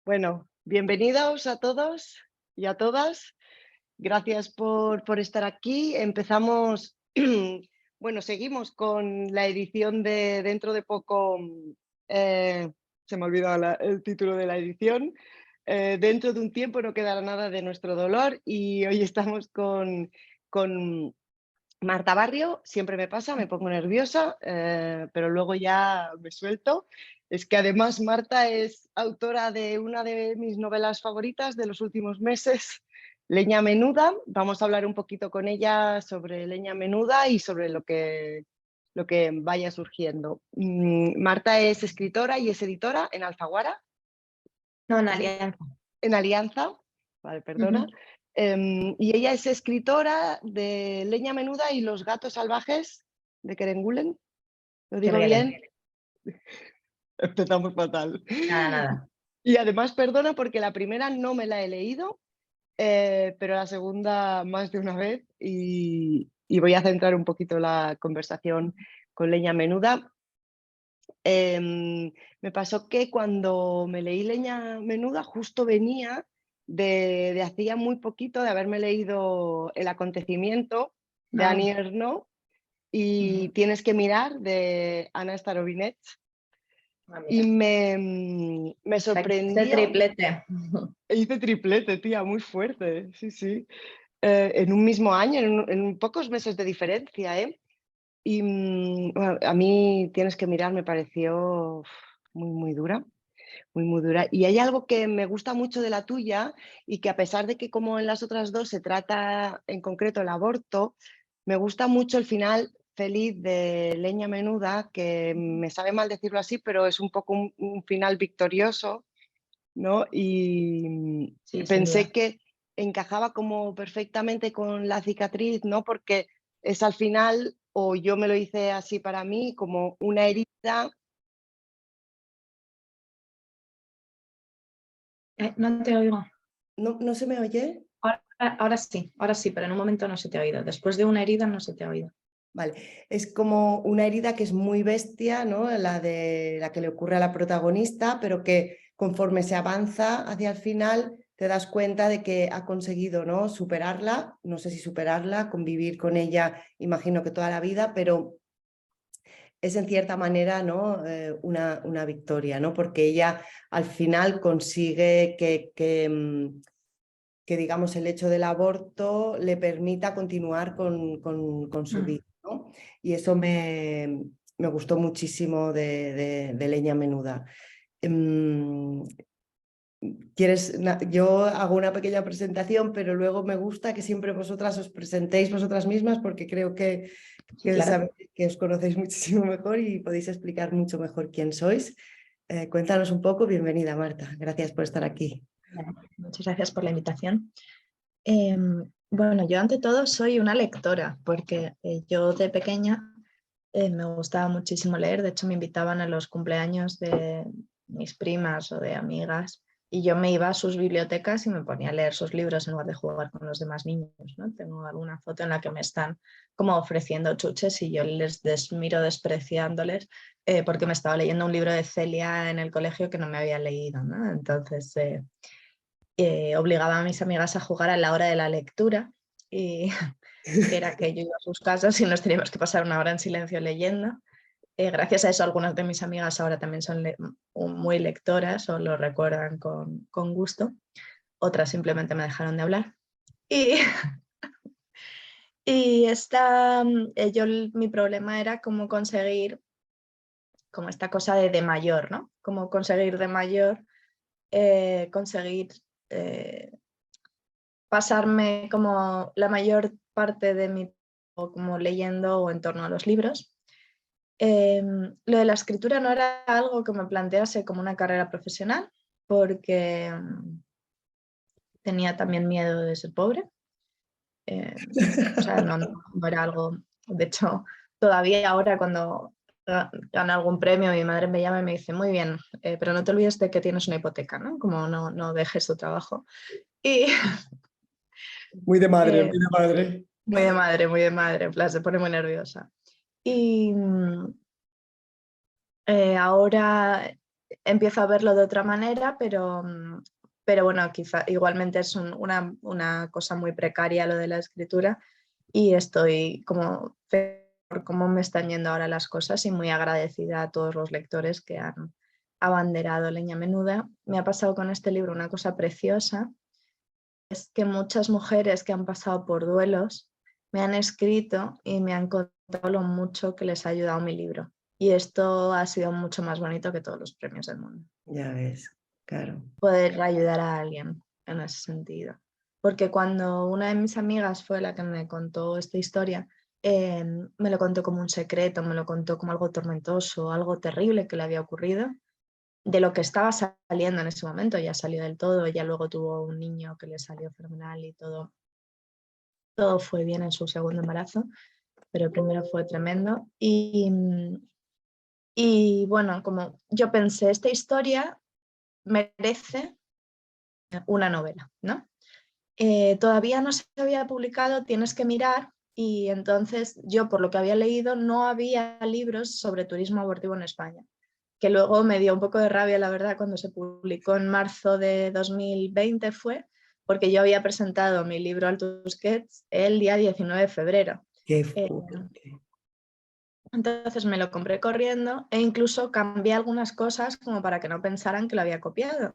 Bueno, bienvenidos a todos y a todas. Gracias por estar aquí. Empezamos, bueno, seguimos con la edición de dentro de poco, eh, se me ha olvidado el título de la edición. Dentro de un tiempo no quedará nada de nuestro dolor y hoy estamos con Marta Barrio. Siempre me pasa, me pongo nerviosa, pero luego ya me suelto. Es que además Marta es autora de una de mis novelas favoritas de los últimos meses, Leña Menuda. Vamos a hablar un poquito con ella sobre Leña Menuda y sobre lo que vaya surgiendo. Marta es escritora y es editora en Alfaguara. No, en Alianza. En Alianza, vale, perdona. Y ella es escritora de Leña Menuda y Los gatos salvajes de Kerengulen. ¿Lo digo bien? Empezamos fatal. Nada. Y además, perdona, porque la primera no me la he leído, pero la segunda más de una vez y voy a centrar un poquito la conversación con Leña Menuda. Me pasó que cuando me leí Leña Menuda justo venía de hacía muy poquito de haberme leído El acontecimiento de Annie Ernaux y Tienes que mirar de Ana Starovinets. Y me sorprendió. Hice triplete. Hice triplete, tía, muy fuerte, sí, sí. En un mismo año, en pocos meses de diferencia, ¿eh? Y bueno, a mí Tienes que mirar me pareció muy, muy dura, muy, muy dura. Y hay algo que me gusta mucho de la tuya y que a pesar de que como en las otras dos se trata en concreto el aborto, me gusta mucho el final feliz de Leña Menuda, que me sabe mal decirlo así, pero es un poco un final victorioso, ¿no? Y Sí, sin pensé duda. que encajaba como perfectamente con la cicatriz, ¿no? Porque es al final, o yo me lo hice así para mí, como una herida. No te oigo. ¿No se me oye? Ahora sí, pero en un momento no se te ha oído. Después de una herida no se te ha oído. Vale, es como una herida que es muy bestia, ¿no? La que le ocurre a la protagonista, pero que conforme se avanza hacia el final te das cuenta de que ha conseguido, ¿no? Superarla, no sé si superarla, convivir con ella, imagino que toda la vida, pero es en cierta manera, ¿no? Una victoria, ¿no? Porque ella al final consigue que digamos, el hecho del aborto le permita continuar con su vida, ¿no? Y eso me gustó muchísimo de Leña Menuda. Yo hago una pequeña presentación, pero luego me gusta que siempre vosotras os presentéis vosotras mismas porque creo Sí, claro. que os conocéis muchísimo mejor y podéis explicar mucho mejor quién sois. Cuéntanos un poco. Bienvenida, Marta. Gracias por estar aquí. Muchas gracias por la invitación. Bueno, yo ante todo soy una lectora porque yo de pequeña me gustaba muchísimo leer. De hecho, me invitaban a los cumpleaños de mis primas o de amigas y yo me iba a sus bibliotecas y me ponía a leer sus libros en lugar de jugar con los demás niños, ¿no? Tengo alguna foto en la que me están como ofreciendo chuches y yo les miro despreciándoles porque me estaba leyendo un libro de Celia en el colegio que no me había leído, ¿no? Entonces obligaba a mis amigas a jugar a la hora de la lectura y que era que yo iba a sus casas y nos teníamos que pasar una hora en silencio leyendo. Gracias a eso algunas de mis amigas ahora también son muy lectoras o lo recuerdan con gusto. Otras simplemente me dejaron de hablar. Y, y mi problema era cómo conseguir como esta cosa de mayor, ¿no? Cómo conseguir de mayor, conseguir pasarme como la mayor parte de mi tiempo como leyendo o en torno a los libros. Lo de la escritura no era algo que me plantease como una carrera profesional porque tenía también miedo de ser pobre. O sea, no era algo, de hecho, todavía ahora cuando gano algún premio mi madre me llama y me dice, muy bien, pero no te olvides de que tienes una hipoteca, ¿no? Como no dejes tu trabajo. Y Muy de madre, muy de madre. muy de madre, en plan, se pone muy nerviosa. Y ahora empiezo a verlo de otra manera, pero bueno, quizá igualmente es una cosa muy precaria lo de la escritura y estoy como por cómo me están yendo ahora las cosas y muy agradecida a todos los lectores que han abanderado Leña Menuda. Me ha pasado con este libro una cosa preciosa, es que muchas mujeres que han pasado por duelos me han escrito y me han contado lo mucho que les ha ayudado mi libro. Y esto ha sido mucho más bonito que todos los premios del mundo. Ya ves, claro. Poder ayudar a alguien en ese sentido. Porque cuando una de mis amigas fue la que me contó esta historia, me lo contó como un secreto, me lo contó como algo tormentoso, algo terrible que le había ocurrido, de lo que estaba saliendo en ese momento. Ya salió del todo, ella luego tuvo un niño que le salió fenomenal y todo fue bien en su segundo embarazo, pero el primero fue tremendo. Y bueno, como yo pensé, esta historia merece una novela, ¿no? Todavía no se había publicado, tienes que mirar, y entonces yo, por lo que había leído, no había libros sobre turismo abortivo en España, que luego me dio un poco de rabia, la verdad, cuando se publicó en marzo de 2020 fue, porque yo había presentado mi libro al Tusquets el día 19 de febrero. Qué fuerte. Entonces me lo compré corriendo e incluso cambié algunas cosas como para que no pensaran que lo había copiado.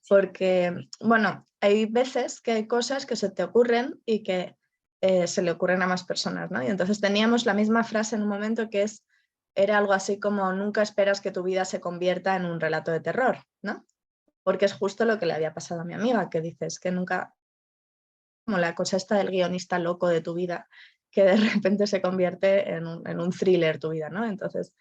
Porque, bueno, hay veces que hay cosas que se te ocurren y que se le ocurren a más personas, ¿no? Y entonces teníamos la misma frase en un momento que era algo así como nunca esperas que tu vida se convierta en un relato de terror, ¿no? Porque es justo lo que le había pasado a mi amiga, que dices que nunca, como la cosa esta del guionista loco de tu vida, que de repente se convierte en un thriller tu vida, ¿no? Entonces,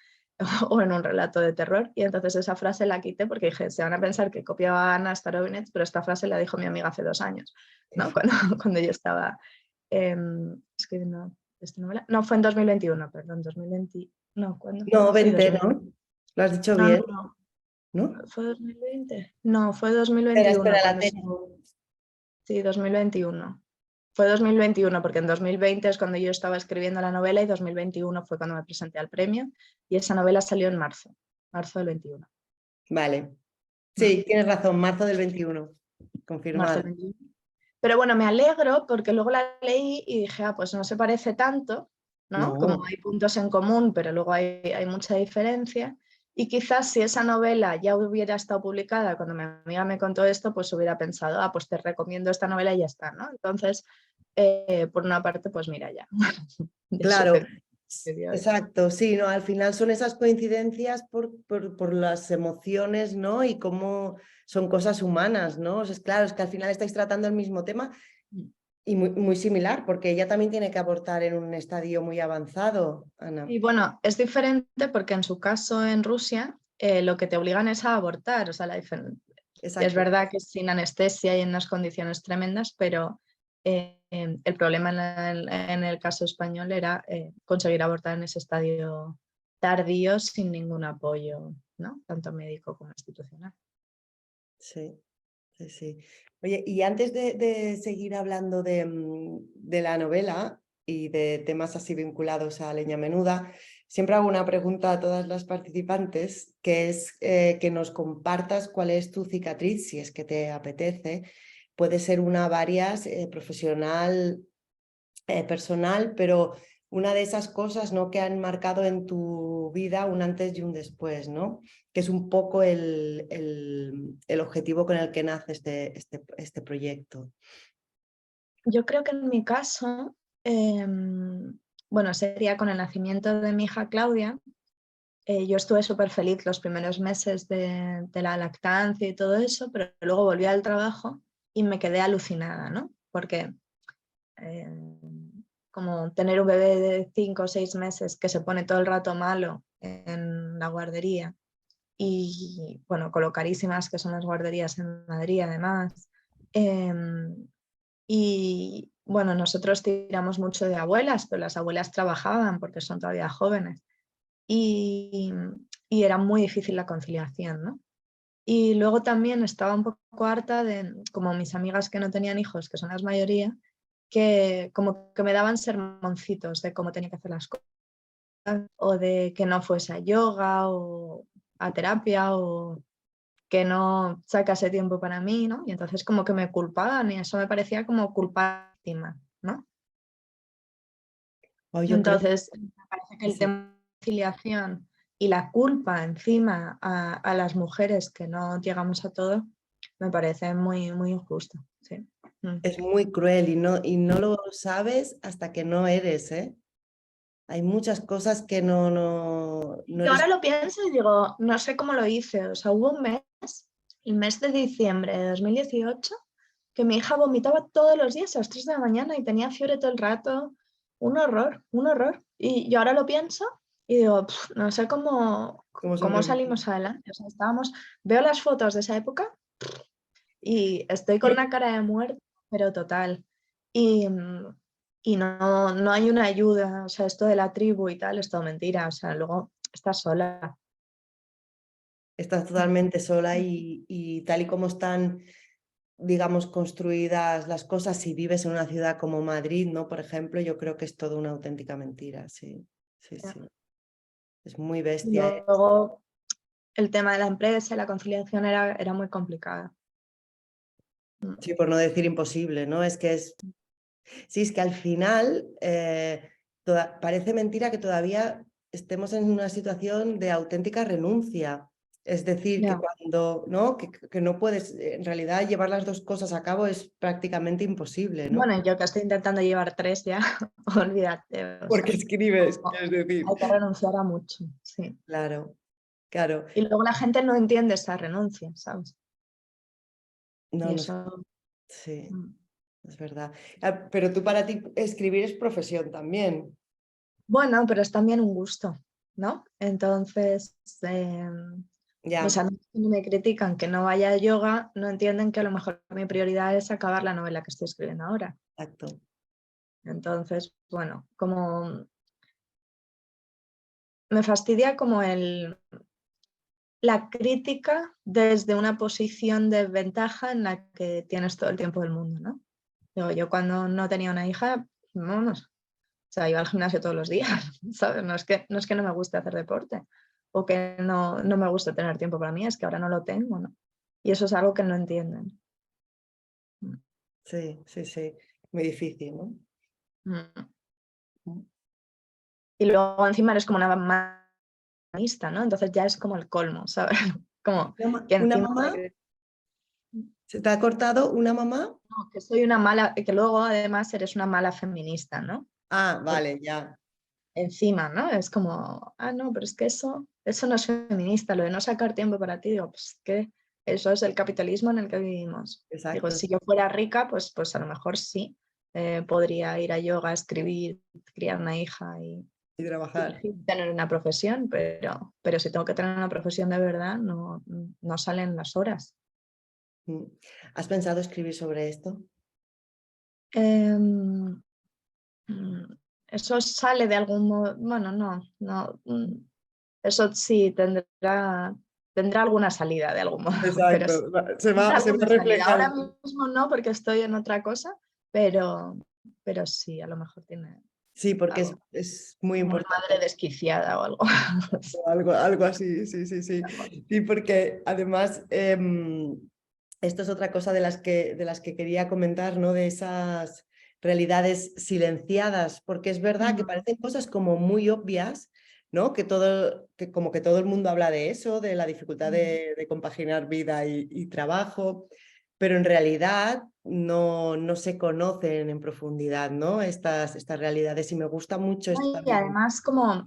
o en un relato de terror. Y entonces esa frase la quité porque dije, se van a pensar que copiaba a Ana Starovinec, pero esta frase la dijo mi amiga hace 2 años, ¿no? Cuando yo estaba escribiendo esta novela. No, fue en 2021, perdón, 2020. No, ¿cuándo fue? No, Sí, 20, ¿no? Lo has dicho no, bien, no, ¿no? ¿fue 2020? No, fue Espera, 2021. espera, la Cuando tengo. Sí, 2021. Fue 2021 porque en 2020 es cuando yo estaba escribiendo la novela y 2021 fue cuando me presenté al premio y esa novela salió en marzo del 21. Vale. Sí, tienes razón, marzo del 21. Marzo Confirmado. del 21. Pero bueno, me alegro porque luego la leí y dije, pues no se parece tanto, ¿no? Como No, hay puntos en común, pero luego hay mucha diferencia. Y quizás si esa novela ya hubiera estado publicada cuando mi amiga me contó esto, pues hubiera pensado, pues te recomiendo esta novela y ya está, ¿no? Entonces, por una parte, pues mira ya. Ya claro, sucedió eso. exacto, sí, ¿no? Al final son esas coincidencias por las emociones, ¿no? Y cómo son cosas humanas, ¿no? O sea, claro, es que al final estáis tratando el mismo tema y muy similar, porque ella también tiene que abortar en un estadio muy avanzado, Ana. Y bueno, es diferente porque en su caso en Rusia lo que te obligan es a abortar. O sea, es Exacto. verdad que es sin anestesia y en unas condiciones tremendas, pero el problema en el caso español era conseguir abortar en ese estadio tardío sin ningún apoyo, ¿no? Tanto médico como institucional. Sí, sí, sí. Oye, y antes de seguir hablando de la novela y de temas así vinculados a Leña Menuda, siempre hago una pregunta a todas las participantes, que es que nos compartas cuál es tu cicatriz, si es que te apetece. Puede ser una, varias, profesional, personal, pero una de esas cosas, ¿no?, que han marcado en tu vida un antes y un después, ¿no? Que es un poco el objetivo con el que nace este proyecto. Yo creo que en mi caso, bueno, sería con el nacimiento de mi hija Claudia. Yo estuve súper feliz los primeros meses de la lactancia y todo eso, pero luego volví al trabajo y me quedé alucinada, ¿no? Porque como tener un bebé de 5 o 6 meses que se pone todo el rato malo en la guardería y, bueno, con lo carísimas que son las guarderías en Madrid además. Y, bueno, nosotros tiramos mucho de abuelas, pero las abuelas trabajaban porque son todavía jóvenes. Y era muy difícil la conciliación, ¿no? Y luego también estaba un poco harta de, como mis amigas que no tenían hijos, que son las mayoría, que como que me daban sermoncitos de cómo tenía que hacer las cosas, o de que no fuese a yoga o a terapia, o que no sacase tiempo para mí, ¿no? Y entonces como que me culpaban y eso me parecía como culpa encima, ¿no? Oh, yo creo Entonces, me parece que que el sí. tema de la conciliación y la culpa encima a las mujeres que no llegamos a todo, me parece muy, muy injusto. Sí. Es muy cruel y no lo sabes hasta que no eres, ¿eh? Hay muchas cosas que no Y eres. ahora lo pienso y digo, no sé cómo lo hice. O sea, hubo un mes, el mes de diciembre de 2018, que mi hija vomitaba todos los días a las 3 de la mañana y tenía fiebre todo el rato. Un horror, un horror. Y yo ahora lo pienso y digo, no sé ¿Cómo cómo sobrevivir? salimos adelante. O sea, veo las fotos de esa época y estoy con una cara de muerte, pero total. Y, y no hay una ayuda, o sea, esto de la tribu y tal es todo mentira, o sea, luego estás sola. Estás totalmente sola y tal y como están, digamos, construidas las cosas, si vives en una ciudad como Madrid, ¿no? Por ejemplo, yo creo que es todo una auténtica mentira, sí, sí, sí. Es muy Y bestia. luego el tema de la empresa y la conciliación era muy complicada. Sí, por no decir imposible, ¿no? Es que es. Sí, es que al final parece mentira que todavía estemos en una situación de auténtica renuncia. Es decir, que Ya. cuando, ¿no? Que no puedes, en realidad, llevar las dos cosas a cabo es prácticamente imposible, ¿no? Bueno, yo que estoy intentando llevar 3 ya, olvídate. O Porque sea, escribes, quieres decir. hay que renunciar a mucho, sí. Claro, claro. Y luego la gente no entiende esa renuncia, ¿sabes? No, Y no, eso... sí, es verdad. Ah, pero tú para ti escribir es profesión también. Bueno, pero es también un gusto, ¿no? Entonces, mis Ya, amigos que me critican que no vaya a yoga no entienden que a lo mejor mi prioridad es acabar la novela que estoy escribiendo ahora. exacto. Entonces, bueno, como me fastidia como la crítica desde una posición de ventaja en la que tienes todo el tiempo del mundo, ¿no? Digo, yo cuando no tenía una hija, vamos, o sea, iba al gimnasio todos los días, ¿sabes? No es que no me guste hacer deporte o que no me guste tener tiempo para mí, es que ahora no lo tengo, ¿no? Y eso es algo que no entienden. Sí, sí, sí. Muy difícil, ¿no? Mm. Y luego encima eres como una feminista, ¿no? Entonces ya es como el colmo, ¿sabes? Como que Una encima mamá, ¿se te ha cortado una mamá? no, que soy una mala, que luego además eres una mala feminista, ¿no? Ah, Porque vale, ya. encima, ¿no? Es como, no, pero es que eso no es feminista, lo de no sacar tiempo para ti, digo, pues que eso es el capitalismo en el que vivimos. Digo, Exacto. si yo fuera rica, pues a lo mejor sí, podría ir a yoga, escribir, criar una hija Y y trabajar. sí, tener una profesión, pero si tengo que tener una profesión de verdad, no salen las horas. Mm. ¿Has pensado escribir sobre esto? Em, Eso sale de algún modo, bueno, no, eso sí tendrá alguna salida de algún modo, pero sí, Exacto. tendrá Se va alguna salida. Ahora reflejando. mismo no, porque estoy en otra cosa, pero, pero sí, a lo mejor tiene Sí, porque algo, es muy como una madre importante. desquiciada o algo. O algo así, sí, sí, sí. Sí, porque además esto es otra cosa de las que quería comentar, ¿no? De esas realidades silenciadas, porque es verdad que parecen cosas como muy obvias, ¿no? Que como que todo el mundo habla de eso, de la dificultad de compaginar vida y trabajo, pero en realidad no se conocen en profundidad, ¿no? Estas realidades y me gusta mucho esto Y también. además como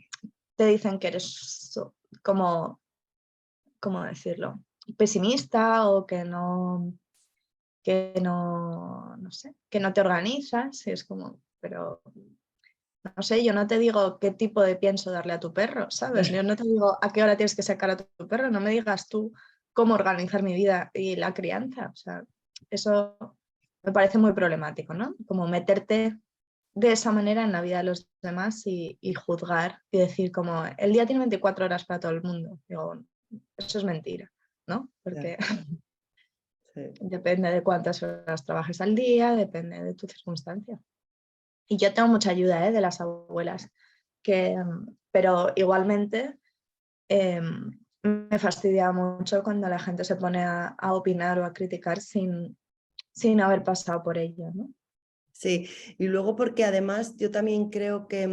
te dicen que eres como, ¿cómo decirlo? Pesimista o no sé, que no te organizas, y es como, pero no sé, yo no te digo qué tipo de pienso darle a tu perro, ¿sabes? Yo no te digo a qué hora tienes que sacar a tu perro, no me digas tú cómo organizar mi vida y la crianza, o sea, eso me parece muy problemático, ¿no? Como meterte de esa manera en la vida de los demás y juzgar y decir como el día tiene 24 horas para todo el mundo. Digo, eso es mentira, ¿no? Ya, Porque sí. depende de cuántas horas trabajes al día, depende de tu circunstancia. Y yo tengo mucha ayuda de las abuelas, pero igualmente me fastidia mucho cuando la gente se pone a opinar o a criticar sin haber pasado por ello, ¿no? Sí, y luego porque además yo también creo que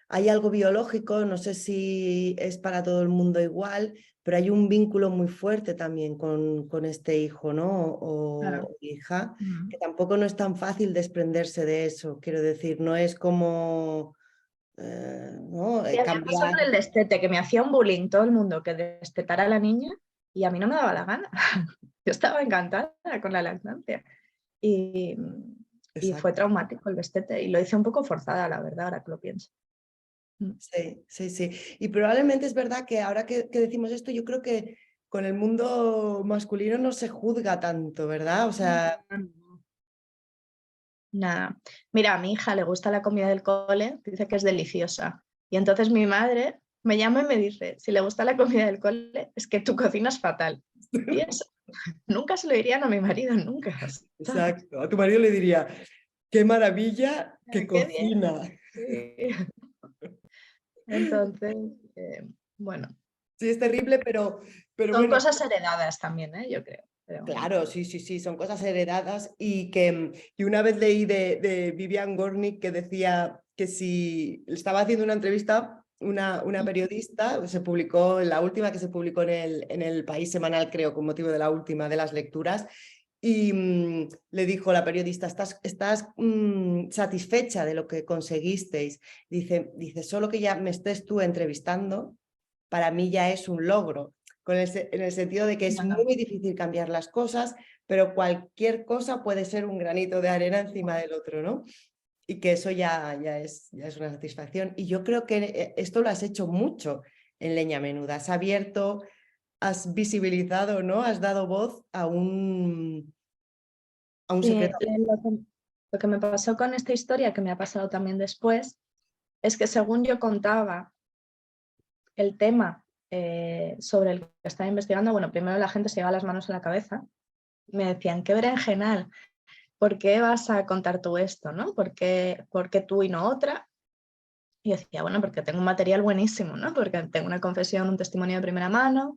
hay algo biológico, no sé si es para todo el mundo igual, pero hay un vínculo muy fuerte también con este hijo, ¿no? Claro. O hija, que tampoco no es tan fácil desprenderse de eso, quiero decir, no es como ¿no? Y había pasado cambiar. con el destete, que me hacía un bullying todo el mundo que destetara a la niña y a mí no me daba la gana. Yo estaba encantada con la lactancia. Y fue Exacto. traumático el destete y lo hice un poco forzada, la verdad, ahora que lo pienso. Sí, sí, sí. Y probablemente es verdad que ahora que decimos esto, yo creo que con el mundo masculino no se juzga tanto, ¿verdad? O sea, Nada. Mira, a mi hija le gusta la comida del cole, dice que es deliciosa. Y entonces mi madre me llama y me dice, si le gusta la comida del cole, es que tu cocina es fatal. Y eso nunca se lo dirían a mi marido, nunca. ¿Sabes? exacto. A tu marido le diría, qué maravilla que Qué bien. cocina. Sí. Entonces, bueno, Sí, es terrible, pero son bueno, cosas heredadas también, yo creo. Pero... claro, sí, sí, sí, son cosas heredadas y una vez leí de Vivian Gornick que decía que si estaba haciendo una entrevista, una periodista, se publicó, la última que se publicó en el País Semanal, creo, con motivo de la última de las lecturas, y le dijo la periodista, ¿estás satisfecha de lo que conseguisteis? Dice, solo que ya me estés tú entrevistando, para mí ya es un logro. En el sentido de que es muy difícil cambiar las cosas, pero cualquier cosa puede ser un granito de arena encima del otro, ¿no? Y que eso ya es una satisfacción. Y yo creo que esto lo has hecho mucho en Leña Menuda. Has abierto, has visibilizado, ¿no? Has dado voz a un secreto. Lo que me pasó con esta historia, que me ha pasado también después, es que según yo contaba el tema sobre el que estaba investigando, bueno, primero la gente se llevaba las manos en la cabeza, me decían, qué berenjenal, ¿por qué vas a contar tú esto? ¿No? ¿Por qué tú y no otra? Y yo decía, bueno, porque tengo un material buenísimo, ¿no? Porque tengo una confesión, un testimonio de primera mano.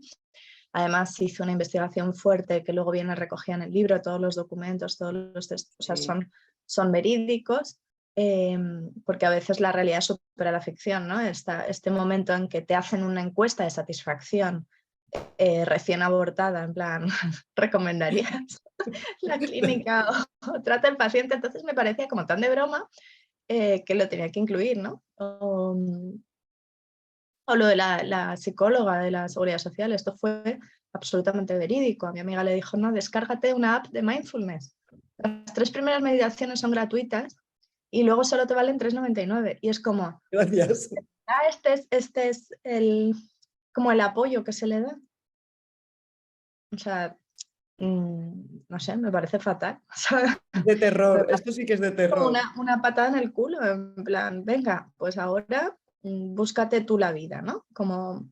Además, hice una investigación fuerte que luego viene recogida en el libro, todos los documentos, todos los o sea, son verídicos, porque a veces la realidad supera la ficción, ¿no? Este momento en que te hacen una encuesta de satisfacción recién abortada, en plan, ¿recomendarías la clínica o trata el paciente? Entonces me parecía como tan de broma que lo tenía que incluir, ¿no? O lo de la psicóloga de la Seguridad Social, esto fue absolutamente verídico. A mi amiga le dijo, no, descárgate una app de mindfulness. Las 3 primeras meditaciones son gratuitas y luego solo te valen 3,99. Y es como, Gracias. este es como el apoyo que se le da. O sea, no sé, me parece fatal. De terror, esto sí que es de terror. Una patada en el culo, en plan, venga, pues ahora búscate tú la vida, ¿no? Como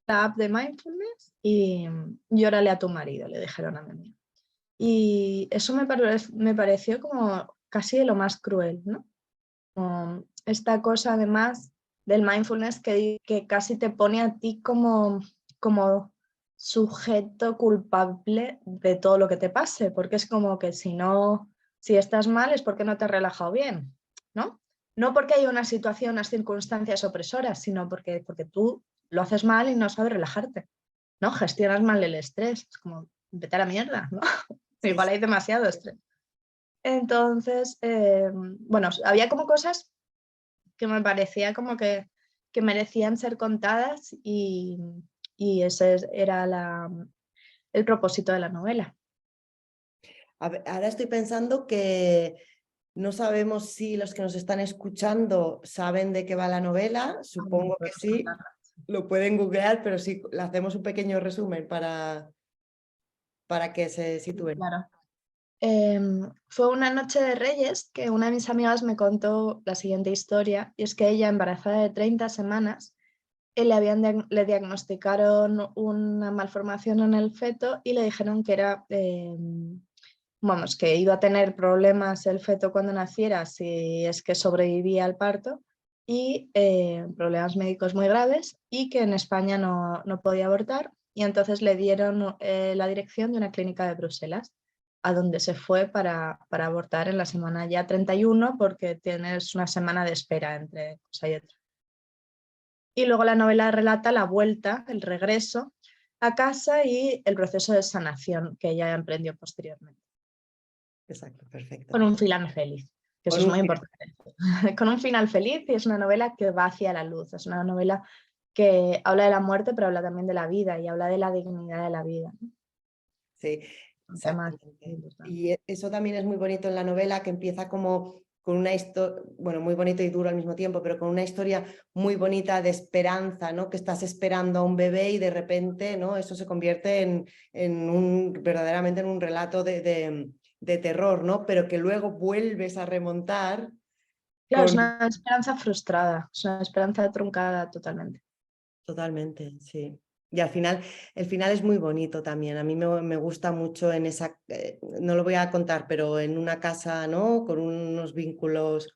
la app de mindfulness y llórale a tu marido, le dijeron a mi amiga. Y eso me pareció como casi de lo más cruel, ¿no? Esta cosa además del mindfulness que casi te pone a ti como sujeto culpable de todo lo que te pase, porque es como que si estás mal es porque no te has relajado bien, ¿no? No porque hay una situación, unas circunstancias opresoras, sino porque tú lo haces mal y no sabes relajarte, ¿no? Gestionas mal el estrés, es como vete a la mierda, ¿no? Sí, Igual sí. hay demasiado estrés. Entonces, bueno, había como cosas que me parecía como que merecían ser contadas y ese era el propósito de la novela. Ahora estoy pensando que no sabemos si los que nos están escuchando saben de qué va la novela. Supongo que sí, lo pueden googlear, pero sí, le hacemos un pequeño resumen para que se sitúen. Claro. Fue una noche de Reyes que una de mis amigas me contó la siguiente historia, y es que ella, embarazada de 30 semanas, le diagnosticaron una malformación en el feto y le dijeron que era, vamos, que iba a tener problemas el feto cuando naciera si es que sobrevivía al parto, y problemas médicos muy graves y que en España no podía abortar y entonces le dieron la dirección de una clínica de Bruselas a donde se fue para abortar en la semana ya 31 porque tienes una semana de espera entre cosa y otra. Y luego la novela relata la vuelta, el regreso a casa y el proceso de sanación que ella emprendió posteriormente. Exacto, perfecto. Con un final feliz, que eso es muy importante. Con un final feliz y es una novela que va hacia la luz, es una novela que habla de la muerte pero habla también de la vida y habla de la dignidad de la vida. Sí, Un tema muy exactamente. importante. Y eso también es muy bonito en la novela, que empieza como con una historia, bueno, muy bonito y duro al mismo tiempo, pero con una historia muy bonita de esperanza, ¿no? Que estás esperando a un bebé y de repente, ¿no? Eso se convierte verdaderamente en un relato de terror, ¿no? Pero que luego vuelves a remontar Claro, es con... una esperanza frustrada, es una esperanza truncada totalmente. Totalmente, sí. Y al final, el final es muy bonito también. A mí me gusta mucho en esa, no lo voy a contar, pero en una casa, ¿no? Con unos vínculos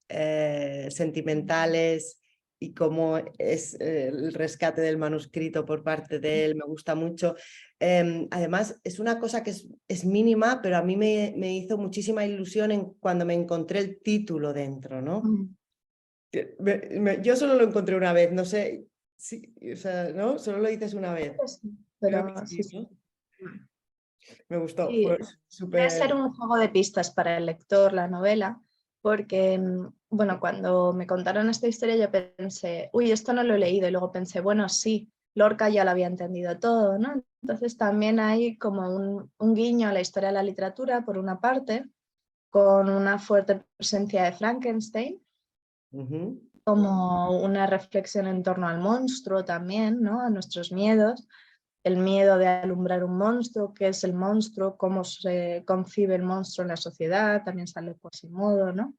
sentimentales y cómo es el rescate del manuscrito por parte de él, me gusta mucho. Además, es una cosa que es mínima, pero a mí me hizo muchísima ilusión cuando me encontré el título dentro, ¿no? Yo solo lo encontré una vez, no sé, sí, o sea, ¿no? Solo lo dices una vez. Creo que Pero sí, sí, sí. ¿no? Me gustó, Sí, fue debe súper... ser un juego de pistas para el lector, la novela, porque, bueno, cuando me contaron esta historia yo pensé, uy, esto no lo he leído, y luego pensé, bueno, sí, Lorca ya lo había entendido todo, ¿no? Entonces también hay como un guiño a la historia de la literatura, por una parte, con una fuerte presencia de Frankenstein, como una reflexión en torno al monstruo también, ¿no? A nuestros miedos, el miedo de alumbrar un monstruo, qué es el monstruo, cómo se concibe el monstruo en la sociedad, también sale Quasimodo, ¿no?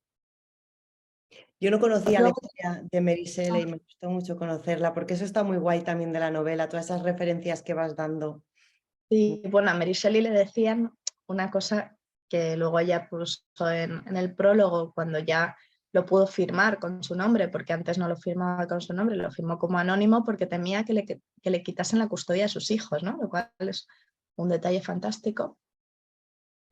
Yo no conocía la Luego, historia de Mary Shelley y me gustó mucho conocerla, porque eso está muy guay también de la novela, todas esas referencias que vas dando. y bueno, a Mary Shelley le decían una cosa que luego ella puso en el prólogo, cuando ya lo pudo firmar con su nombre, porque antes no lo firmaba con su nombre, lo firmó como anónimo porque temía que le quitasen la custodia a sus hijos, ¿no? Lo cual es un detalle fantástico.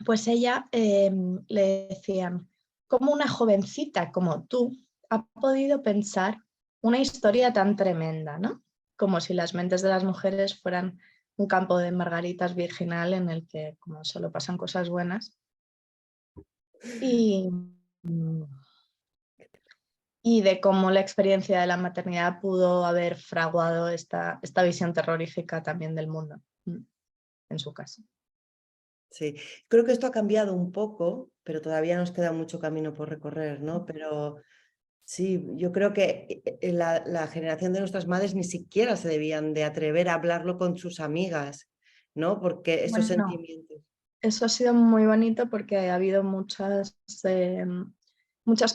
Pues ella le decían, ¿cómo una jovencita como tú ha podido pensar una historia tan tremenda, ¿no? Como si las mentes de las mujeres fueran un campo de margaritas virginal en el que como solo pasan cosas buenas. Y, y de cómo la experiencia de la maternidad pudo haber fraguado esta visión terrorífica también del mundo, en su caso. Sí, creo que esto ha cambiado un poco, pero todavía nos queda mucho camino por recorrer, ¿no? Pero sí, yo creo que la generación de nuestras madres ni siquiera se debían de atrever a hablarlo con sus amigas, ¿no? Porque esos Bueno, sentimientos... eso ha sido muy bonito porque ha habido muchas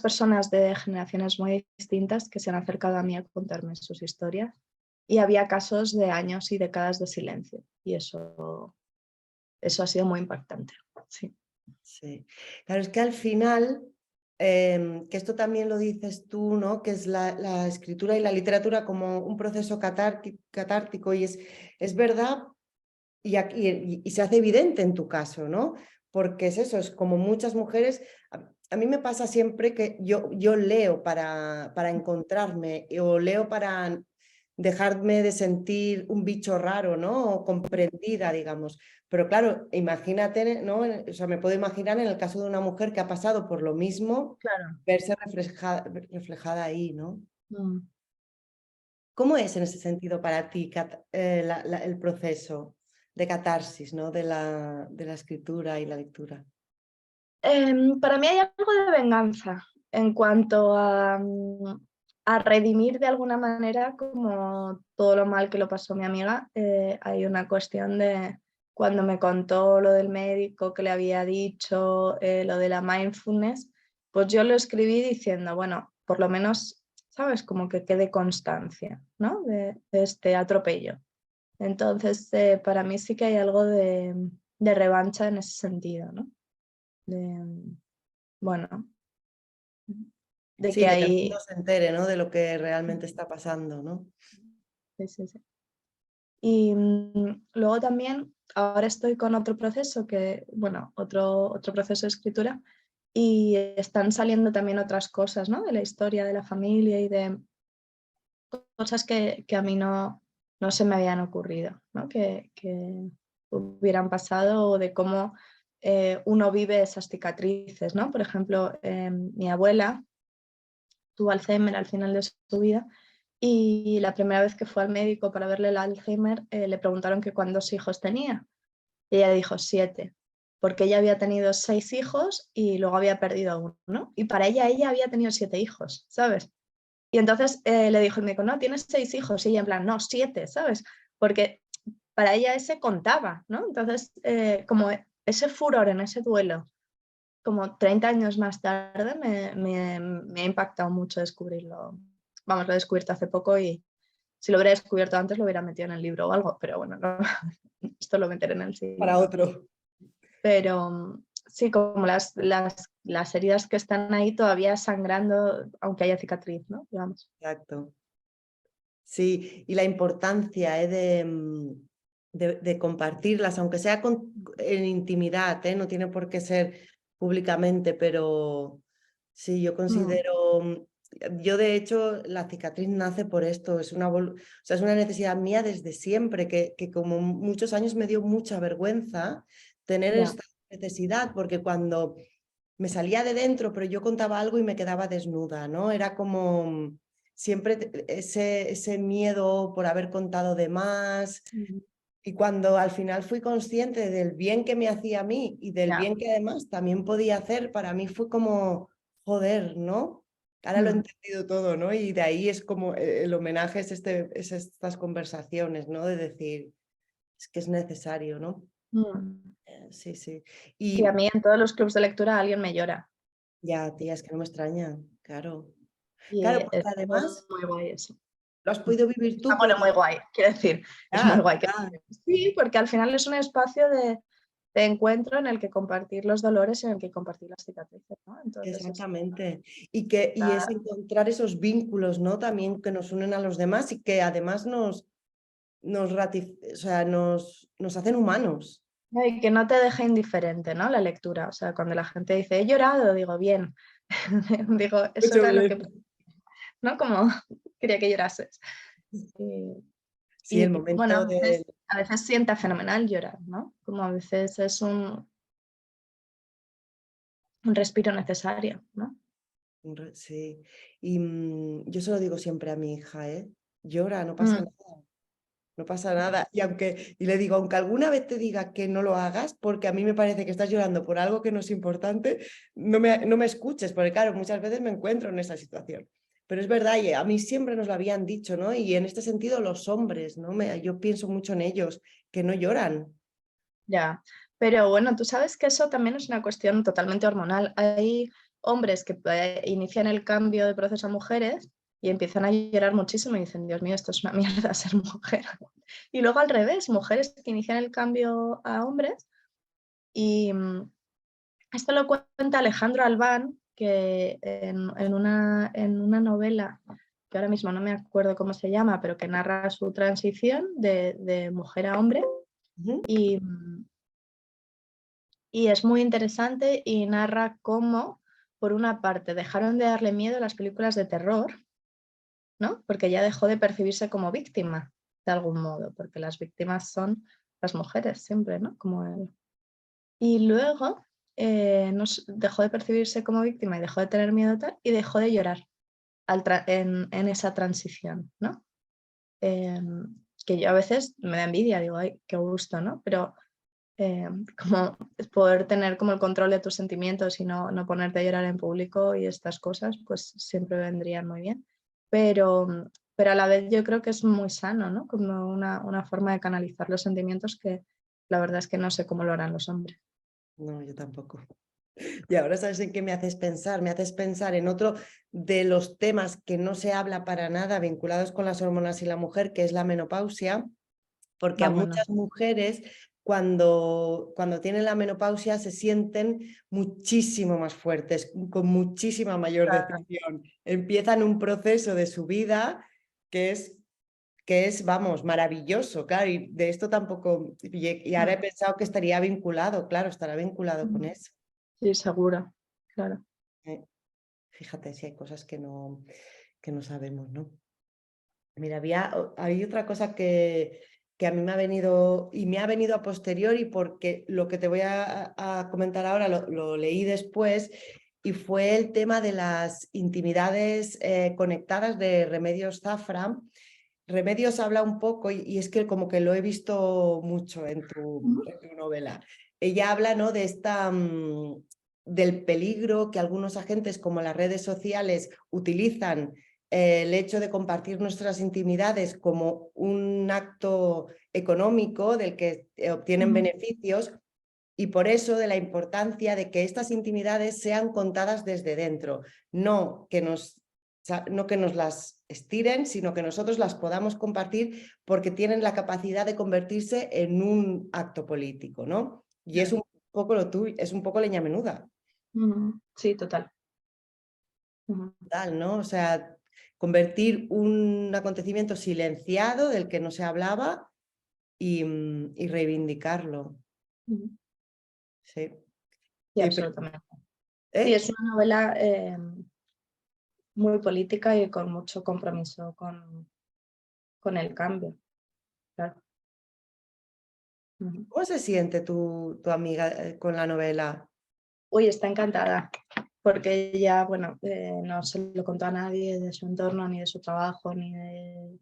personas de generaciones muy distintas que se han acercado a mí a contarme sus historias y había casos de años y décadas de silencio y eso ha sido muy impactante. Sí. Sí, claro, es que al final, que esto también lo dices tú, ¿no? Que es la escritura y la literatura como un proceso catártico y es verdad y se hace evidente en tu caso, ¿no? Porque es eso, es como muchas mujeres, a mí me pasa siempre que yo leo para encontrarme o leo para dejarme de sentir un bicho raro, ¿no? O comprendida, digamos. Pero claro, imagínate, ¿no? O sea, me puedo imaginar en el caso de una mujer que ha pasado por lo mismo, Claro. verse reflejada ahí, ¿no? Mm. ¿Cómo es en ese sentido para ti el proceso de catarsis, ¿no? de la escritura y la lectura? Para mí hay algo de venganza en cuanto a redimir de alguna manera como todo lo mal que lo pasó mi amiga. Hay una cuestión de cuando me contó lo del médico que le había dicho, lo de la mindfulness, pues yo lo escribí diciendo, bueno, por lo menos, ¿sabes? Como que quede constancia, ¿no? De este atropello. Entonces, para mí sí que hay algo de revancha en ese sentido, ¿no? De, bueno, de Sí, que de que el hay... mundo se entere, ¿no? De lo que realmente está pasando, ¿no? Sí, sí, sí. Y luego también, ahora estoy con otro proceso que, bueno, otro proceso de escritura y están saliendo también otras cosas, ¿no? De la historia de la familia y de cosas que a mí no se me habían ocurrido, ¿no? Que hubieran pasado o de cómo uno vive esas cicatrices, ¿no? Por ejemplo, mi abuela tuvo Alzheimer al final de su vida y la primera vez que fue al médico para verle el Alzheimer le preguntaron que cuántos hijos tenía. Y ella dijo 7, porque ella había tenido 6 hijos y luego había perdido a uno, ¿no? Y para ella había tenido 7 hijos, ¿sabes? Y entonces le dijo el médico, no, tienes 6 hijos. Y ella en plan, no, 7, ¿sabes? Porque para ella ese contaba, ¿no? Entonces, como ese furor en ese duelo, como 30 años más tarde, me ha impactado mucho descubrirlo. Vamos, lo he descubierto hace poco y si lo hubiera descubierto antes lo hubiera metido en el libro o algo, pero bueno, no, esto lo meteré en el Para siguiente. otro. Pero sí, como las heridas que están ahí todavía sangrando, aunque haya cicatriz, ¿no? Digamos. Exacto. Sí, y la importancia de compartirlas, aunque sea en intimidad, no tiene por qué ser públicamente, pero sí, yo considero, yo de hecho la cicatriz nace por esto, es o sea, es una necesidad mía desde siempre, que como muchos años me dio mucha vergüenza tener Ya. esta necesidad, porque cuando me salía de dentro, pero yo contaba algo y me quedaba desnuda, ¿no? Era como siempre ese miedo por haber contado de más. Y cuando al final fui consciente del bien que me hacía a mí y del Ya. bien que además también podía hacer, para mí fue como, joder, ¿no? Ahora lo he entendido todo, ¿no? Y de ahí es como el homenaje es estas conversaciones, ¿no? De decir, es que es necesario, ¿no? Sí, sí. Sí, a Y mí en todos los clubs de lectura alguien me llora. ya, tía, es que no me extraña, claro. Y Claro, porque es además muy guay eso. lo has podido vivir tú Bueno, porque muy guay, quiero decir, es muy ya, guay. ya, Sí, porque al final es un espacio de encuentro en el que compartir los dolores y en el que compartir las cicatrices, ¿no? Entonces, exactamente. Y es está... encontrar esos vínculos, ¿no? También que nos unen a los demás y que además o sea, nos hacen humanos. Y que no te deje indiferente, ¿no? La lectura. O sea, cuando la gente dice, he llorado, digo, bien. Digo, eso Mucho era lo que... bien. ¿no? Como quería que llorases. Sí, el Bueno, momento de... a veces sienta fenomenal llorar, ¿no? Como a veces es un respiro necesario, ¿no? Sí. Y yo se lo digo siempre a mi hija, ¿eh? Llora, no pasa Mm, nada. No pasa nada. Y le digo, aunque alguna vez te diga que no lo hagas, porque a mí me parece que estás llorando por algo que no es importante, no me escuches, porque claro, muchas veces me encuentro en esa situación. Pero es verdad, y a mí siempre nos lo habían dicho, ¿no? Y en este sentido los hombres, ¿no? Yo pienso mucho en ellos, que no lloran. ya. Pero bueno, tú sabes que eso también es una cuestión totalmente hormonal. Hay hombres que inician el cambio de proceso a mujeres y empiezan a llorar muchísimo y dicen, Dios mío, esto es una mierda ser mujer. Y luego al revés, mujeres que inician el cambio a hombres y esto lo cuenta Alejandro Albán, que en una novela, que ahora mismo no me acuerdo cómo se llama, pero que narra su transición de mujer a hombre. Y, y es muy interesante y narra cómo, por una parte, dejaron de darle miedo a las películas de terror, ¿no? Porque ya dejó de percibirse como víctima, de algún modo, porque las víctimas son las mujeres siempre, ¿no? Y luego dejó de percibirse como víctima y dejó de tener miedo tal, y dejó de llorar en esa transición, ¿no? Que yo a veces me da envidia, digo, ay, qué gusto, ¿no? Pero como poder tener como el control de tus sentimientos y no ponerte a llorar en público y estas cosas, pues siempre vendrían muy bien. Pero, pero a la vez yo creo que es muy sano, ¿no? Como una forma de canalizar los sentimientos que la verdad es que no sé cómo lo harán los hombres. No, yo tampoco. Y ahora sabes en qué me haces pensar. Me haces pensar en otro de los temas que no se habla para nada vinculados con las hormonas y la mujer, que es la menopausia, porque a Ah, bueno. muchas mujeres cuando tienen la menopausia se sienten muchísimo más fuertes, con muchísima mayor decisión. Empiezan un proceso de su vida que es, vamos, maravilloso, claro, y de esto tampoco, y ahora he pensado que estaría vinculado, claro, estará vinculado con eso. Sí, seguro, claro. Fíjate si hay cosas que no sabemos, ¿no? Mira, hay otra cosa que a mí me ha venido, y me ha venido a posteriori, porque lo que te voy a comentar ahora lo leí después, y fue el tema de las intimidades conectadas de Remedios Zafra. Remedios habla un poco, y es que como que lo he visto mucho en tu novela. Ella habla, ¿no?, de del peligro que algunos agentes como las redes sociales utilizan, el hecho de compartir nuestras intimidades como un acto económico del que obtienen beneficios, y por eso de la importancia de que estas intimidades sean contadas desde dentro, no que nos las estiren, sino que nosotros las podamos compartir, porque tienen la capacidad de convertirse en un acto político, ¿no? Y es un poco lo tuyo, es un poco Leña Menuda. Sí, total. Total, ¿no? O sea, convertir un acontecimiento silenciado del que no se hablaba y reivindicarlo. Sí. Sí, absolutamente. ¿Eh? Sí, es una novela muy política y con mucho compromiso con el cambio. Claro. ¿Cómo se siente tu amiga con la novela? Uy, está encantada, porque ella, bueno, no se lo contó a nadie de su entorno, ni de su trabajo, ni de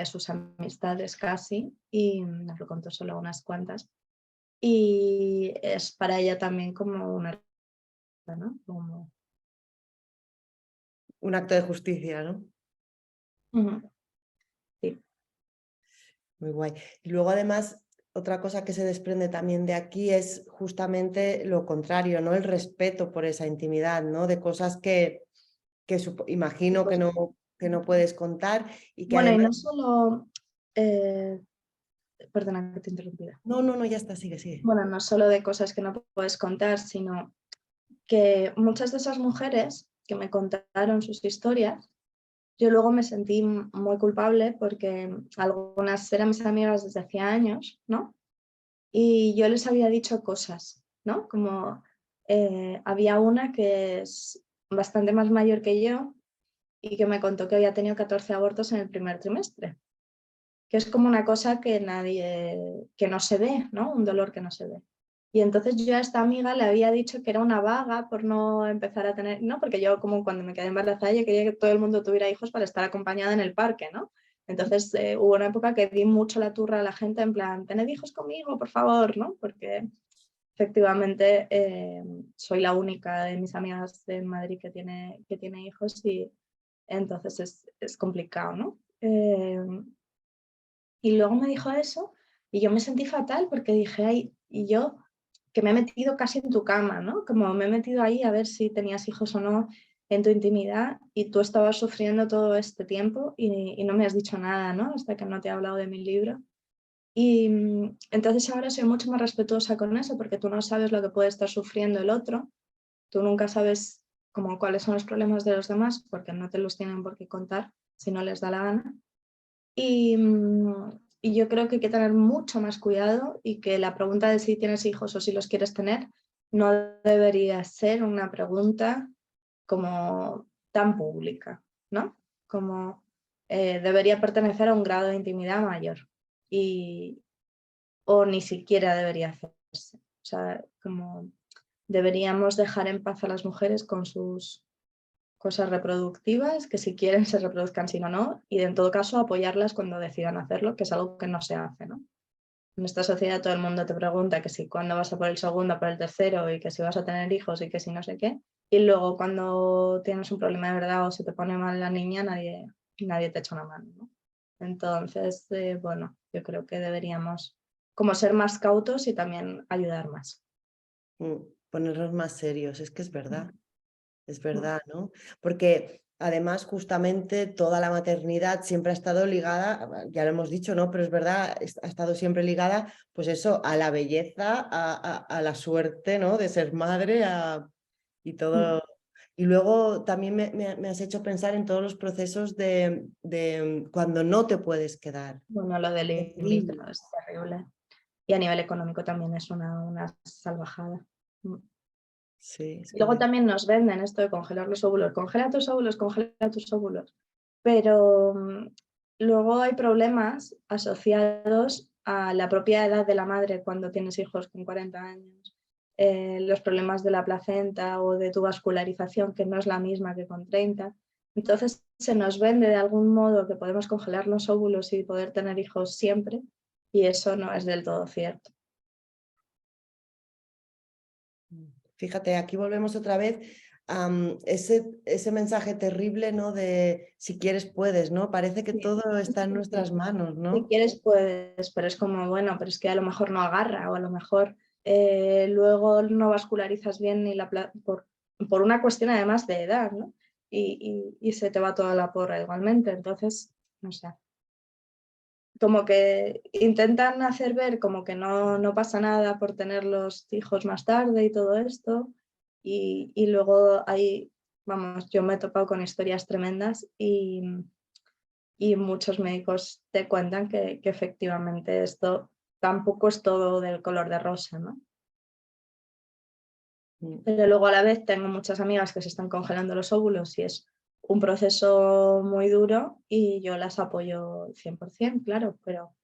sus amistades casi, y nos lo contó solo a unas cuantas. Y es para ella también como una, ¿no? Como... Un acto de justicia, ¿no? Sí. Muy guay. Y luego, además, otra cosa que se desprende también de aquí es justamente lo contrario, ¿no? El respeto por esa intimidad, ¿no? De cosas que imagino que no puedes contar, y que Bueno, y además... no solo... perdona que te interrumpiera. No, ya está, sigue. Bueno, no solo de cosas que no puedes contar, sino que muchas de esas mujeres que me contaron sus historias, yo luego me sentí muy culpable, porque algunas eran mis amigas desde hacía años, ¿no? Y yo les había dicho cosas, ¿no? Como había una que es bastante más mayor que yo y que me contó que había tenido 14 abortos en el primer trimestre, que es como una cosa que que no se ve, ¿no? Un dolor que no se ve. Y entonces yo a esta amiga le había dicho que era una vaga por no empezar a tener, ¿no? Porque yo, como cuando me quedé embarazada, yo quería que todo el mundo tuviera hijos para estar acompañada en el parque, ¿no? Entonces hubo una época que di mucho la turra a la gente en plan, tened hijos conmigo, por favor, ¿no? Porque efectivamente soy la única de mis amigas de Madrid que tiene hijos, y entonces es complicado, ¿no? Y luego me dijo eso y yo me sentí fatal, porque dije, ay, y yo que me he metido casi en tu cama, ¿no? Como me he metido ahí a ver si tenías hijos o no en tu intimidad, y tú estabas sufriendo todo este tiempo y no me has dicho nada, ¿no? Hasta que no te he hablado de mi libro. Y entonces ahora soy mucho más respetuosa con eso, porque tú no sabes lo que puede estar sufriendo el otro, tú nunca sabes como cuáles son los problemas de los demás, porque no te los tienen por qué contar si no les da la gana. Y yo creo que hay que tener mucho más cuidado, y que la pregunta de si tienes hijos o si los quieres tener no debería ser una pregunta como tan pública, ¿no? Como debería pertenecer a un grado de intimidad mayor, o ni siquiera debería hacerse. O sea, como deberíamos dejar en paz a las mujeres con sus cosas reproductivas, que si quieren se reproduzcan, si no, y en todo caso apoyarlas cuando decidan hacerlo, que es algo que no se hace, ¿no? En esta sociedad todo el mundo te pregunta que si cuándo vas a por el segundo, por el tercero, y que si vas a tener hijos y que si no sé qué, y luego cuando tienes un problema de verdad o se te pone mal la niña, nadie te echa una mano, ¿no? Entonces, bueno, yo creo que deberíamos como ser más cautos y también ayudar más. Ponernos más serios, es que es verdad, ¿no? Porque además, justamente toda la maternidad siempre ha estado ligada, ya lo hemos dicho, ¿no? Pero es verdad, ha estado siempre ligada, pues eso, a la belleza, a la suerte, ¿no? De ser madre y todo. Y luego también me has hecho pensar en todos los procesos de cuando no te puedes quedar. Bueno, lo del in Terrible. vitro es terrible. Y a nivel económico también es una salvajada. Sí, Y luego también nos venden esto de congelar los óvulos. Congela tus óvulos, congela tus óvulos. Pero luego hay problemas asociados a la propia edad de la madre cuando tienes hijos con 40 años. Los problemas de la placenta o de tu vascularización, que no es la misma que con 30. Entonces se nos vende de algún modo que podemos congelar los óvulos y poder tener hijos siempre, y eso no es del todo cierto. Fíjate, aquí volvemos otra vez a ese mensaje terrible, ¿no? De si quieres puedes, ¿no? Parece que Sí. todo está en nuestras manos, Si ¿no? quieres puedes, pero es como, bueno, pero es que a lo mejor no agarra o a lo mejor luego no vascularizas bien ni por una cuestión además de edad, ¿no? Y se te va toda la porra igualmente. Entonces, no sé. Como que intentan hacer ver como que no pasa nada por tener los hijos más tarde y todo esto. Y luego hay, vamos, yo me he topado con historias tremendas y muchos médicos te cuentan que efectivamente esto tampoco es todo del color de rosa, ¿no? Pero luego a la vez tengo muchas amigas que se están congelando los óvulos y es un proceso muy duro y yo las apoyo 100%, claro, pero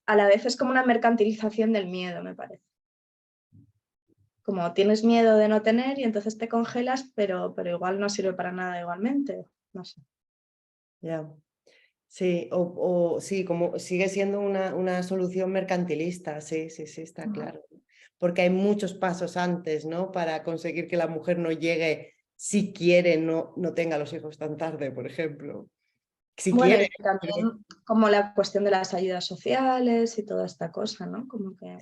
a la vez es como una mercantilización del miedo, me parece. Como tienes miedo de no tener y entonces te congelas, pero igual no sirve para nada igualmente, no sé. Ya. Sí, o sí, como sigue siendo una solución mercantilista, sí, está claro. Porque hay muchos pasos antes, ¿no? Para conseguir que la mujer no llegue, si quiere, no tenga los hijos tan tarde, por ejemplo. Si Bueno, quiere. y también como la cuestión de las ayudas sociales y toda esta cosa, ¿no? Como que,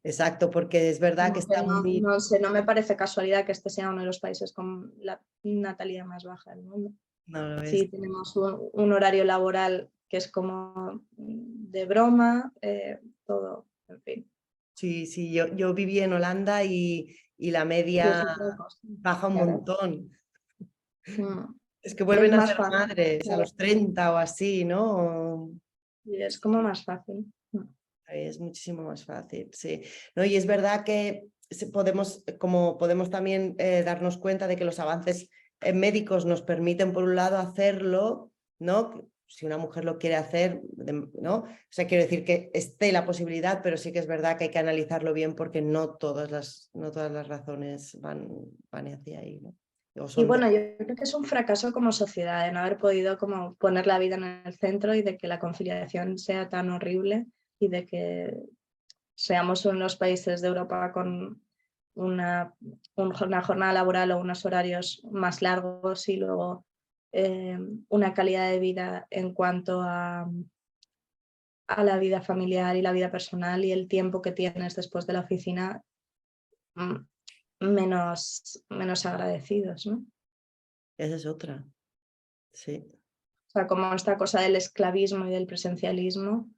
Exacto, porque es verdad que está muy... no sé, no me parece casualidad que este sea uno de los países con la natalidad más baja del mundo. No lo es. Sí, tenemos un horario laboral que es como de broma, todo, en fin. Sí, yo viví en Holanda y la media baja un Claro. montón. Es que Y es vuelven a más ser fácil. madres a los 30 o así, ¿no? Y es como más fácil. Es muchísimo más fácil, sí. ¿No? Y es verdad que como podemos también darnos cuenta de que los avances médicos nos permiten, por un lado, hacerlo, ¿no? Si una mujer lo quiere hacer, ¿no? O sea, quiero decir que esté la posibilidad, pero sí que es verdad que hay que analizarlo bien porque no todas las razones van hacia ahí, ¿no? Y bueno, yo creo que es un fracaso como sociedad de no haber podido como poner la vida en el centro y de que la conciliación sea tan horrible y de que seamos uno de los países de Europa con una jornada laboral o unos horarios más largos y luego una calidad de vida en cuanto a la vida familiar y la vida personal y el tiempo que tienes después de la oficina menos agradecidos, ¿no? Esa es otra, sí. O sea, como esta cosa del esclavismo y del presencialismo,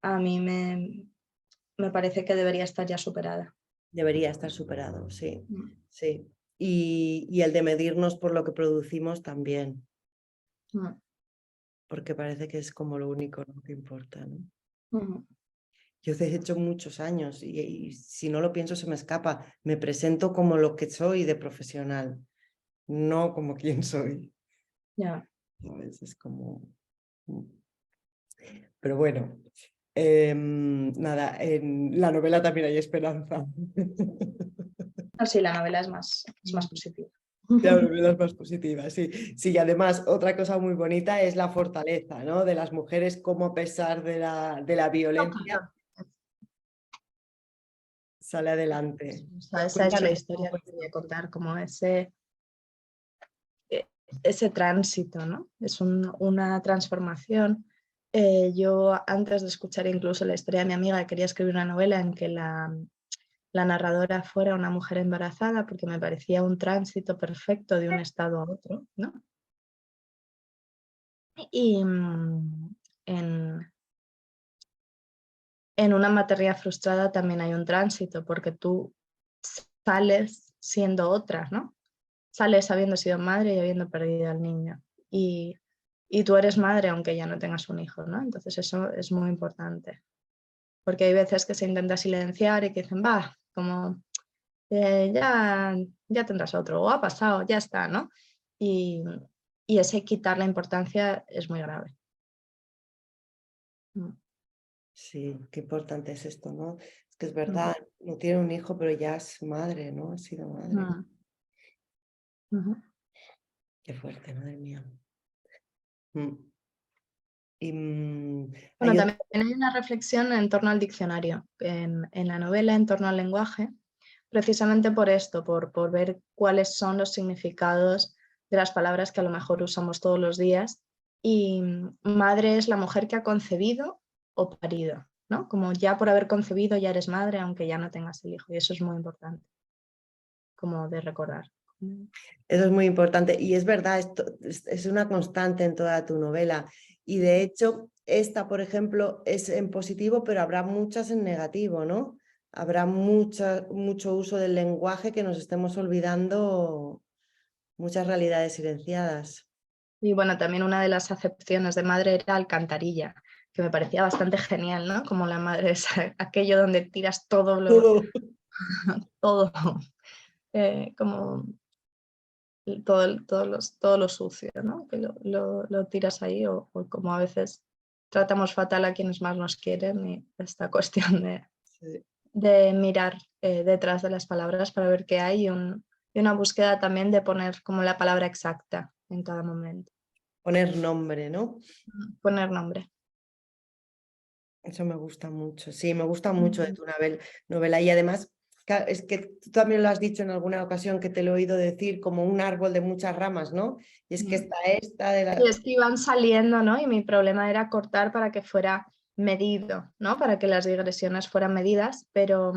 a mí me parece que debería estar ya superada. Debería estar superado, sí, sí. Y el de medirnos por lo que producimos también. Porque parece que es como lo único, ¿no? Que importa, ¿no? Yo de hecho muchos años y si no lo pienso se me escapa. Me presento como lo que soy de profesional, no como quien soy. Ya. Es como... Pero bueno, nada, en la novela también hay esperanza. Sí, la novela es más positiva. La novela es más positiva, sí. Sí, y además otra cosa muy bonita es la fortaleza, ¿no? De las mujeres, como a pesar de la violencia sale adelante. Esa es la historia que quería contar, como ese tránsito, ¿no? Es una transformación. Yo antes de escuchar incluso la historia de mi amiga quería escribir una novela en que la la narradora fuera una mujer embarazada porque me parecía un tránsito perfecto de un estado a otro, ¿no? Y en una maternidad frustrada también hay un tránsito porque tú sales siendo otra, ¿no? Sales habiendo sido madre y habiendo perdido al niño. Y tú eres madre aunque ya no tengas un hijo, ¿no? Entonces eso es muy importante. Porque hay veces que se intenta silenciar y que dicen, va, como ya tendrás otro, o ha pasado, ya está, ¿no? Y ese quitar la importancia es muy grave. Sí, qué importante es esto, ¿no? Es que es verdad, no tiene un hijo, pero ya es madre, ¿no? Ha sido madre. Qué fuerte, madre mía. Y, Bueno, hay también hay una reflexión en torno al diccionario, en la novela, en torno al lenguaje, precisamente por esto, por ver cuáles son los significados de las palabras que a lo mejor usamos todos los días. Y madre es la mujer que ha concebido o parido, ¿no? Como ya por haber concebido ya eres madre, aunque ya no tengas el hijo. Y eso es muy importante, como de recordar. Eso es muy importante y es verdad, esto es una constante en toda tu novela y de hecho esta, por ejemplo, es en positivo, pero habrá muchas en negativo, ¿no? Habrá mucho uso del lenguaje que nos estemos olvidando muchas realidades silenciadas. Y bueno, también una de las acepciones de madre era alcantarilla, que me parecía bastante genial, ¿no? Como la madre es aquello donde tiras todo todo, como todo lo sucio, ¿no? Que lo tiras ahí o como a veces tratamos fatal a quienes más nos quieren y esta cuestión de mirar detrás de las palabras para ver qué hay y una búsqueda también de poner como la palabra exacta en cada momento. Poner nombre, ¿no? Poner nombre. Eso me gusta mucho, sí, me gusta mucho de tu novela y además es que tú también lo has dicho en alguna ocasión que te lo he oído decir como un árbol de muchas ramas, ¿no? Y es que está esta de la... Y es que iban saliendo, ¿no? Y mi problema era cortar para que fuera medido, ¿no? Para que las digresiones fueran medidas, pero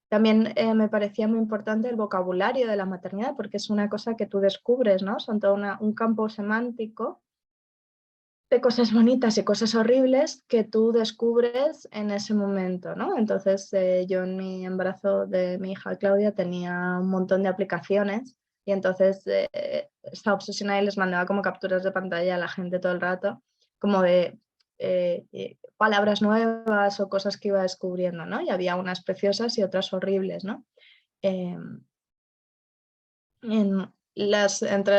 también me parecía muy importante el vocabulario de la maternidad porque es una cosa que tú descubres, ¿no? Son todo un campo semántico de cosas bonitas y cosas horribles que tú descubres en ese momento, ¿no? Entonces yo en mi embarazo de mi hija Claudia tenía un montón de aplicaciones y entonces estaba obsesionada y les mandaba como capturas de pantalla a la gente todo el rato, como de palabras nuevas o cosas que iba descubriendo, ¿no? Y había unas preciosas y otras horribles, ¿no? Entre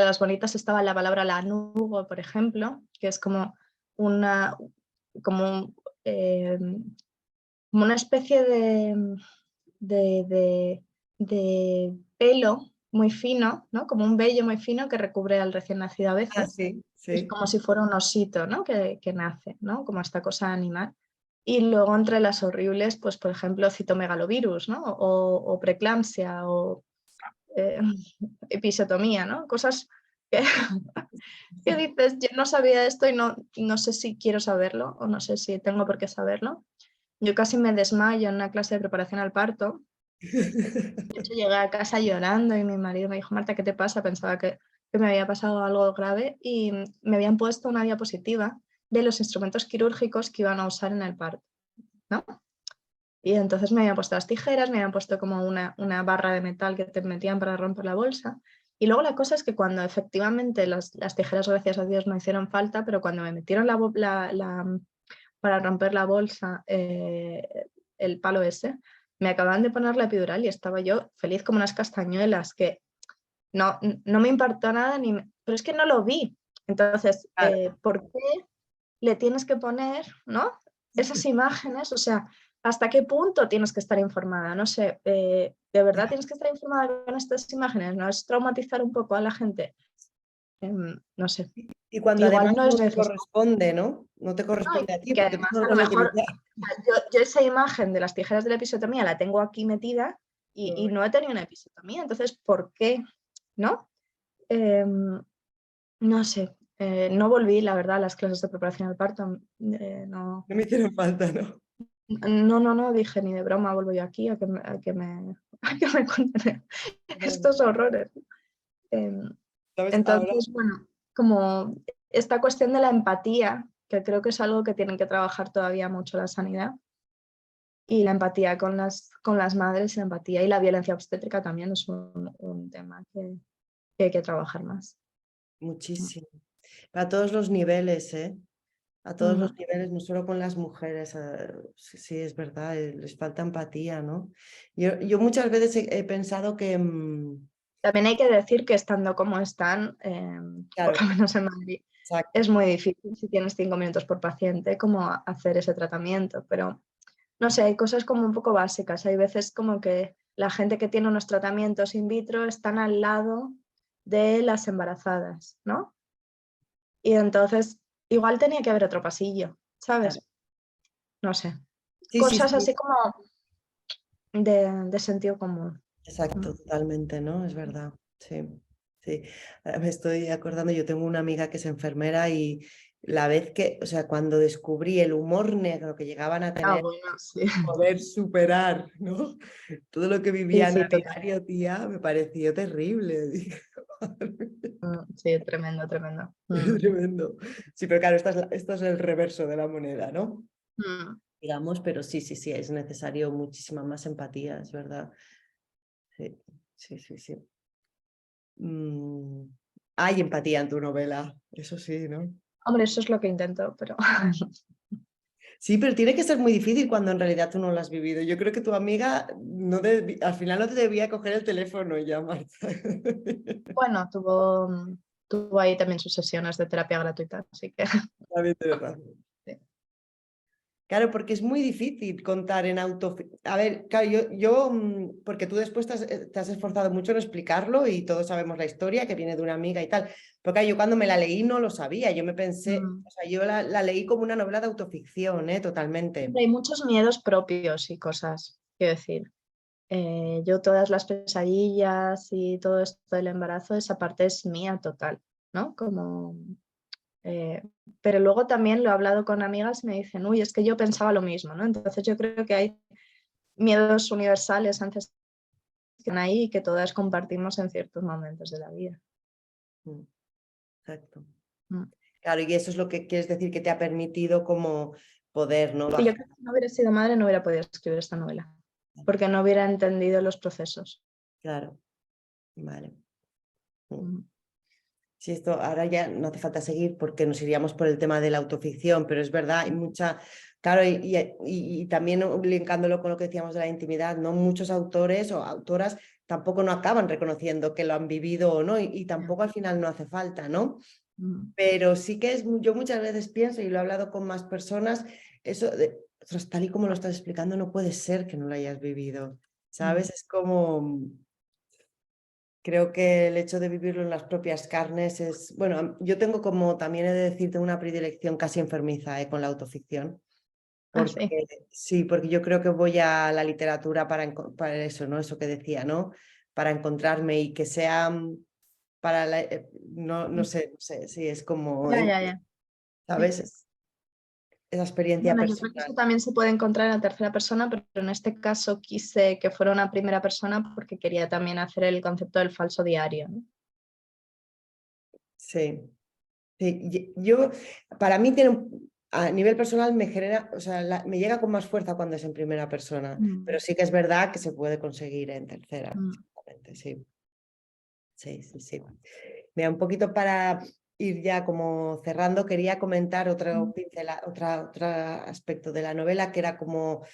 las bonitas estaba la palabra lanugo, por ejemplo, que es como una, como, como una especie de pelo muy fino, ¿no? Como un vello muy fino que recubre al recién nacido a Ah, veces. sí, Es sí. como si fuera un osito, ¿no? que nace, ¿no? Como esta cosa animal. Y luego entre las horribles, pues por ejemplo, citomegalovirus, ¿no? O preeclampsia o eh, episiotomía, ¿no? Cosas que, que dices, yo no sabía esto y no sé si quiero saberlo o no sé si tengo por qué saberlo. Yo casi me desmayo en una clase de preparación al parto. De hecho, llegué a casa llorando y mi marido me dijo, Marta, ¿qué te pasa? Pensaba que me había pasado algo grave y me habían puesto una diapositiva de los instrumentos quirúrgicos que iban a usar en el parto, ¿no? Y entonces me habían puesto las tijeras, me habían puesto como una barra de metal que te metían para romper la bolsa. Y luego la cosa es que cuando efectivamente las tijeras, gracias a Dios, no hicieron falta, pero cuando me metieron para romper la bolsa, el palo ese, me acababan de poner la epidural y estaba yo feliz como unas castañuelas, que no me importó nada, pero es que no lo vi. Entonces, ¿por qué le tienes que poner, ¿no? Esas imágenes? O sea, ¿hasta qué punto tienes que estar informada? No sé, ¿de verdad tienes que estar informada con estas imágenes? ¿No es traumatizar un poco a la gente? No sé. Y cuando Igual además no es no te necesario. corresponde, ¿no? No te No, corresponde a y ti que porque tú además no a lo lo vas a mejor utilizar. yo esa imagen de las tijeras de la episiotomía la tengo aquí metida y no he tenido una episiotomía. Entonces, ¿por qué? ¿No? No sé, no volví, la verdad, a las clases de preparación al parto. No, No me hicieron falta, ¿no? No, dije ni de broma vuelvo yo aquí a que me cuenten estos horrores. ¿Sabes? Ahora, Entonces, bueno, como esta cuestión de la empatía, que creo que es algo que tienen que trabajar todavía mucho la sanidad, y la empatía con las madres, la empatía y la violencia obstétrica también es un tema que hay que trabajar más. muchísimo. A todos los niveles, ¿eh? A todos los Mm. niveles, no solo con las mujeres. Sí, sí, es verdad, les falta empatía, ¿no? Yo muchas veces he pensado que, También hay que decir que estando como están, claro, por lo menos en Madrid, exacto, es muy difícil si tienes 5 minutos por paciente como hacer ese tratamiento, pero no sé, hay cosas como un poco básicas. Hay veces como que la gente que tiene unos tratamientos in vitro están al lado de las embarazadas, ¿no? Y entonces igual tenía que haber otro pasillo, claro. ¿sabes? No sé. Sí, sí, Cosas sí, así como de sentido común. exacto, totalmente, ¿no? Es verdad, sí, sí. Ahora me estoy acordando, yo tengo una amiga que es enfermera y la vez que, o sea, cuando descubrí el humor negro que llegaban a Ah, tener, bueno, sí. poder superar, ¿no? Todo lo que Sí, vivían sí, a total. diario, tía, me pareció terrible. Dije, "Madre mía, Sí, tremendo, tremendo. es tremendo". Sí, pero claro, esto es el reverso de la moneda, ¿no? Mm. Digamos, pero sí, sí, sí, es necesario muchísima más empatía, es verdad. Sí, sí, sí, sí. Mm, Hay empatía en tu novela, eso sí, ¿no? Hombre, eso es lo que intento, pero Sí, pero tiene que ser muy difícil cuando en realidad tú no lo has vivido. Yo creo que tu amiga no al final no te debía coger el teléfono y llamar. bueno, tuvo ahí también sus sesiones de terapia gratuita, así que También tienes razón. sí. Claro, porque es muy difícil contar en auto. A ver, claro, porque tú después te has esforzado mucho en explicarlo y todos sabemos la historia que viene de una amiga y tal. Pero claro, yo cuando me la leí no lo sabía. Yo me pensé, o sea, yo la leí como una novela de autoficción, totalmente. Hay muchos miedos propios y cosas, quiero decir. Yo todas las pesadillas y todo esto del embarazo, esa parte es mía total, ¿no? Como, pero luego también lo he hablado con amigas y me dicen, uy, es que yo pensaba lo mismo, ¿no? Entonces yo creo que hay miedos universales antes que están ahí y que todas compartimos en ciertos momentos de la vida. Mm, Exacto. Mm. Claro, y eso es lo que quieres decir que te ha permitido como poder, ¿no? Y yo Bajar. creo que si no hubiera sido madre no hubiera podido escribir esta novela, porque no hubiera entendido los procesos. Claro, vale. Mm. Sí, esto ahora ya no hace falta seguir porque nos iríamos por el tema de la autoficción, pero es verdad, hay mucha, claro, y también linkándolo con lo que decíamos de la intimidad, ¿no? Muchos autores o autoras tampoco no acaban reconociendo que lo han vivido o no, y tampoco al final no hace falta, ¿no? Mm. Pero sí que yo muchas veces pienso, y lo he hablado con más personas, eso de, "Ostras, tal y como lo estás explicando, no puede ser que no lo hayas vivido, ¿sabes? Es como... Creo que el hecho de vivirlo en las propias carnes es, bueno, yo tengo como, también he de decirte, una predilección casi enfermiza con la autoficción, Ah, sí. porque sí, porque yo creo que voy a la literatura para eso, ¿no? Eso que decía, ¿no? Para encontrarme y que sea para la, no sé, no sé, sí, es como, Ya, ya, ya. Sí. ¿sabes? Esa experiencia Bueno, yo creo que personal. eso también se puede encontrar en la tercera persona, pero en este caso quise que fuera una primera persona porque quería también hacer el concepto del falso diario, ¿no? Sí, sí. Yo, para mí a nivel personal me genera, o sea, me llega con más fuerza cuando es en primera persona, pero Mm. sí que es verdad que se puede conseguir en tercera, Mm. exactamente, sí, sí, sí, sí. Mira, un poquito para ir ya como cerrando, quería comentar otro aspecto de la novela que era como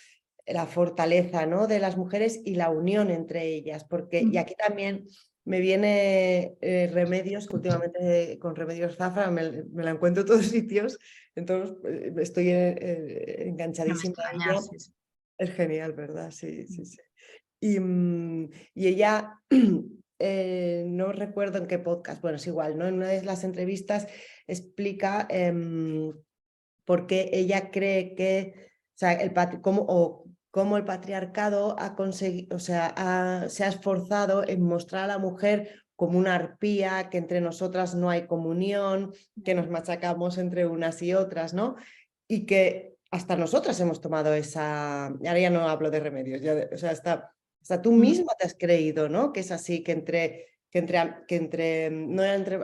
la fortaleza, ¿no? de las mujeres y la unión entre ellas, porque, y Mm. aquí también me viene Remedios, que últimamente con Remedios Zafra me la encuentro en todos sitios, entonces estoy No me enganchadísima a extraña, ella. sí, sí. Es genial, ¿verdad? Sí, sí, Mm. sí. Y ella, no recuerdo en qué podcast, bueno, es igual, ¿no? En una de las entrevistas explica por qué ella cree que, o sea, cómo el patriarcado ha conseguido, o sea, se ha esforzado en mostrar a la mujer como una arpía, que entre nosotras no hay comunión, que nos machacamos entre unas y otras, ¿no? Y que hasta nosotras hemos tomado esa, ahora ya no hablo de remedios, o sea, hasta tú Mm. misma te has creído, ¿no? Que es así, que no entre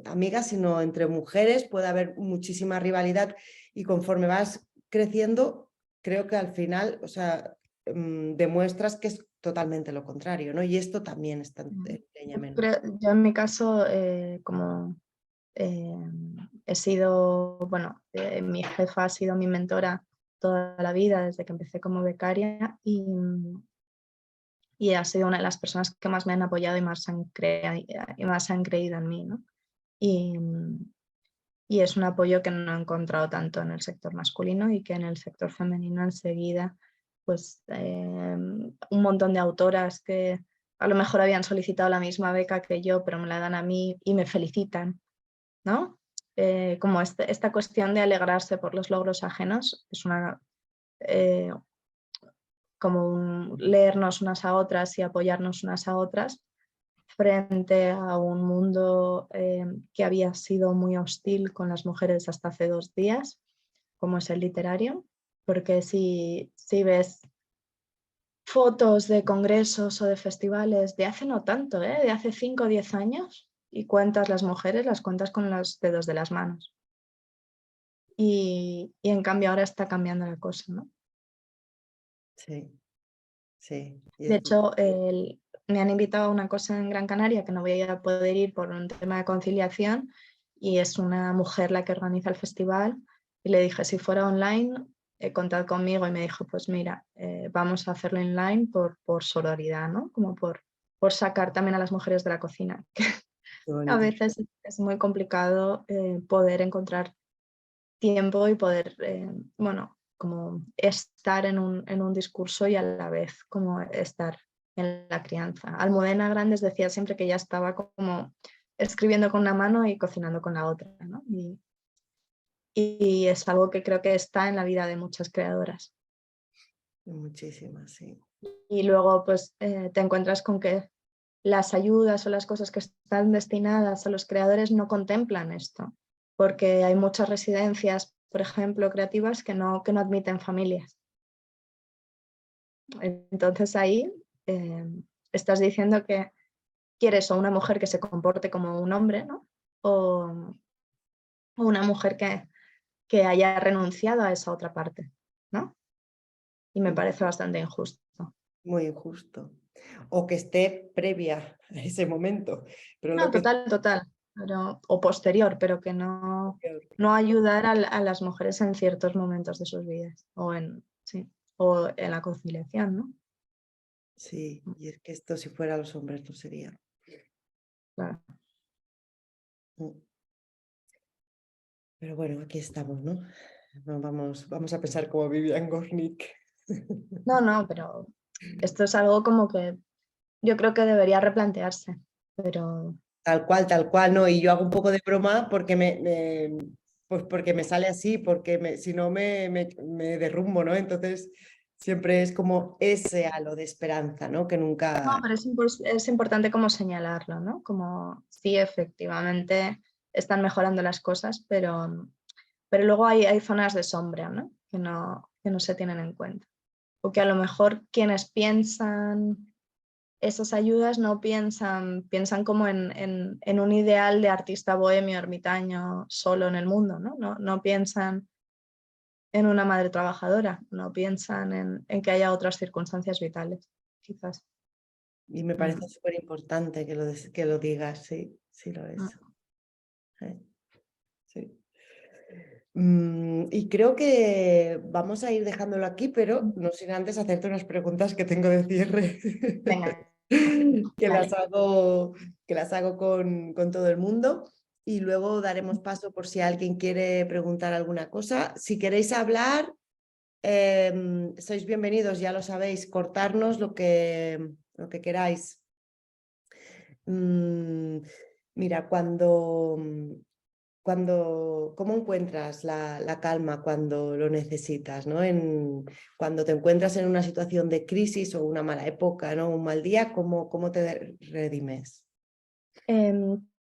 amigas, sino entre mujeres puede haber muchísima rivalidad, y conforme vas creciendo, creo que al final, o sea, demuestras que es totalmente lo contrario, ¿no? Y esto también está en Leña Menuda. Yo en mi caso, como he sido, bueno, mi jefa ha sido mi mentora toda la vida desde que empecé como becaria, y ha sido una de las personas que más me han apoyado y más han creído en mí, ¿no? Y es un apoyo que no he encontrado tanto en el sector masculino, y que en el sector femenino enseguida, pues un montón de autoras que a lo mejor habían solicitado la misma beca que yo, pero me la dan a mí y me felicitan, ¿no? Como esta cuestión de alegrarse por los logros ajenos es una... como leernos unas a otras y apoyarnos unas a otras frente a un mundo que había sido muy hostil con las mujeres hasta hace 2 días, como es el literario, porque si ves fotos de congresos o de festivales de hace no tanto, de hace 5 o 10 años, y cuentas las mujeres, las cuentas con los dedos de las manos. Y en cambio ahora está cambiando la cosa, ¿no? Sí, sí. De hecho, me han invitado a una cosa en Gran Canaria que no voy a poder ir por un tema de conciliación, y es una mujer la que organiza el festival, y le dije, si fuera online, contad conmigo, y me dijo, pues mira, vamos a hacerlo online por sororidad, ¿no? Como por sacar también a las mujeres de la cocina. Qué A bonito. veces es muy complicado poder encontrar tiempo y poder, bueno, como estar en un discurso y a la vez como estar en la crianza. Almudena Grandes decía siempre que ella estaba como escribiendo con una mano y cocinando con la otra, ¿no? Y es algo que creo que está en la vida de muchas creadoras. Muchísimas, sí. Y luego pues te encuentras con que las ayudas o las cosas que están destinadas a los creadores no contemplan esto, porque hay muchas residencias, por ejemplo, creativas que no admiten familias. Entonces ahí estás diciendo que quieres o una mujer que se comporte como un hombre, ¿no? O una mujer que haya renunciado a esa otra parte, ¿no? Y me parece bastante injusto. Muy injusto. O que esté previa a ese momento. Pero No, lo que es total, pero, o posterior, pero que no ayudar a las mujeres en ciertos momentos de sus vidas, o en la conciliación, ¿no? sí, y es que esto si fuera los hombres no sería. Claro. Mm. Pero bueno, aquí estamos, ¿no? Vamos a pensar como Vivian Gornick. No, pero esto es algo como que yo creo que debería replantearse, pero... Tal cual, ¿no? Y yo hago un poco de broma porque pues porque me sale así, porque si no me derrumbo, ¿no? Entonces siempre es como ese halo de esperanza, ¿no? Que No, nunca... pero es importante como señalarlo, ¿no? Como sí, efectivamente están mejorando las cosas, pero luego hay zonas de sombra, ¿no? Que no se tienen en cuenta. O que a lo mejor quienes piensan esas ayudas no piensan como en un ideal de artista bohemio, ermitaño, solo en el mundo, ¿no? No piensan en una madre trabajadora, no piensan en que haya otras circunstancias vitales, quizás. Y me parece súper importante que lo digas, sí, sí lo es. Sí. Y creo que vamos a ir dejándolo aquí, pero no sin antes hacerte unas preguntas que tengo de cierre. Venga, que las vale. hago, que las hago con todo el mundo, y luego daremos paso por si alguien quiere preguntar alguna cosa. Si queréis hablar, sois bienvenidos, ya lo sabéis, cortarnos lo que queráis. Mira, ¿cómo encuentras la calma cuando lo necesitas, ¿no? Cuando te encuentras en una situación de crisis o una mala época, ¿no? Un mal día, ¿cómo te redimes?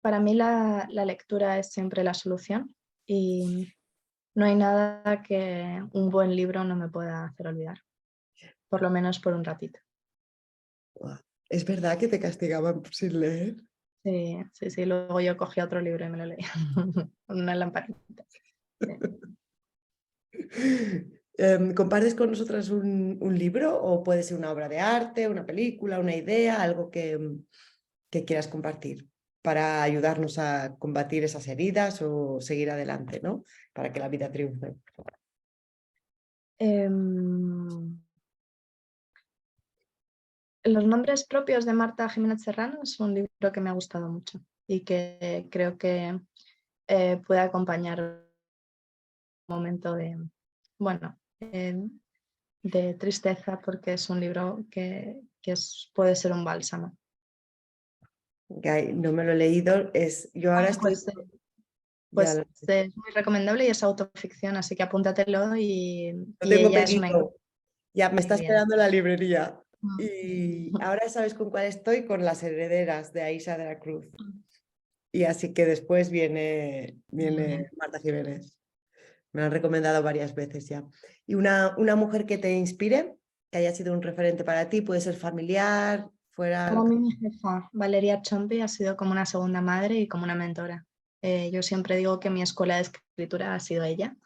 Para mí la lectura es siempre la solución, y no hay nada que un buen libro no me pueda hacer olvidar, por lo menos por un ratito. Guau. ¿Es verdad que te castigaban sin leer? Sí, sí, sí, luego yo cogía otro libro y me lo leía, con una lamparita. Sí. ¿Compartes con nosotras un libro o puede ser una obra de arte, una película, una idea, algo que quieras compartir para ayudarnos a combatir esas heridas o seguir adelante, ¿no? Para que la vida triunfe. Em, Los nombres propios de Marta Jiménez Serrano es un libro que me ha gustado mucho y que creo que puede acompañar un momento de, bueno, de tristeza, porque es un libro que puede ser un bálsamo. No me lo he leído, yo ahora estoy... Pues, Ya pues es muy recomendable y es autoficción, así que apúntatelo y lo tengo ella es una... pedido. Ya me Muy está bien. esperando en la librería. Mm. Y ahora sabes con cuál estoy, con Las herederas de Aisha de la Cruz. Y así que después viene Marta Jiménez. Me lo han recomendado varias veces ya. ¿Y una mujer que te inspire, que haya sido un referente para ti? Puede ser familiar, fuera... Para mí mi jefa, Valeria Chompi, ha sido como una segunda madre y como una mentora. Yo siempre digo que mi escuela de escritura ha sido ella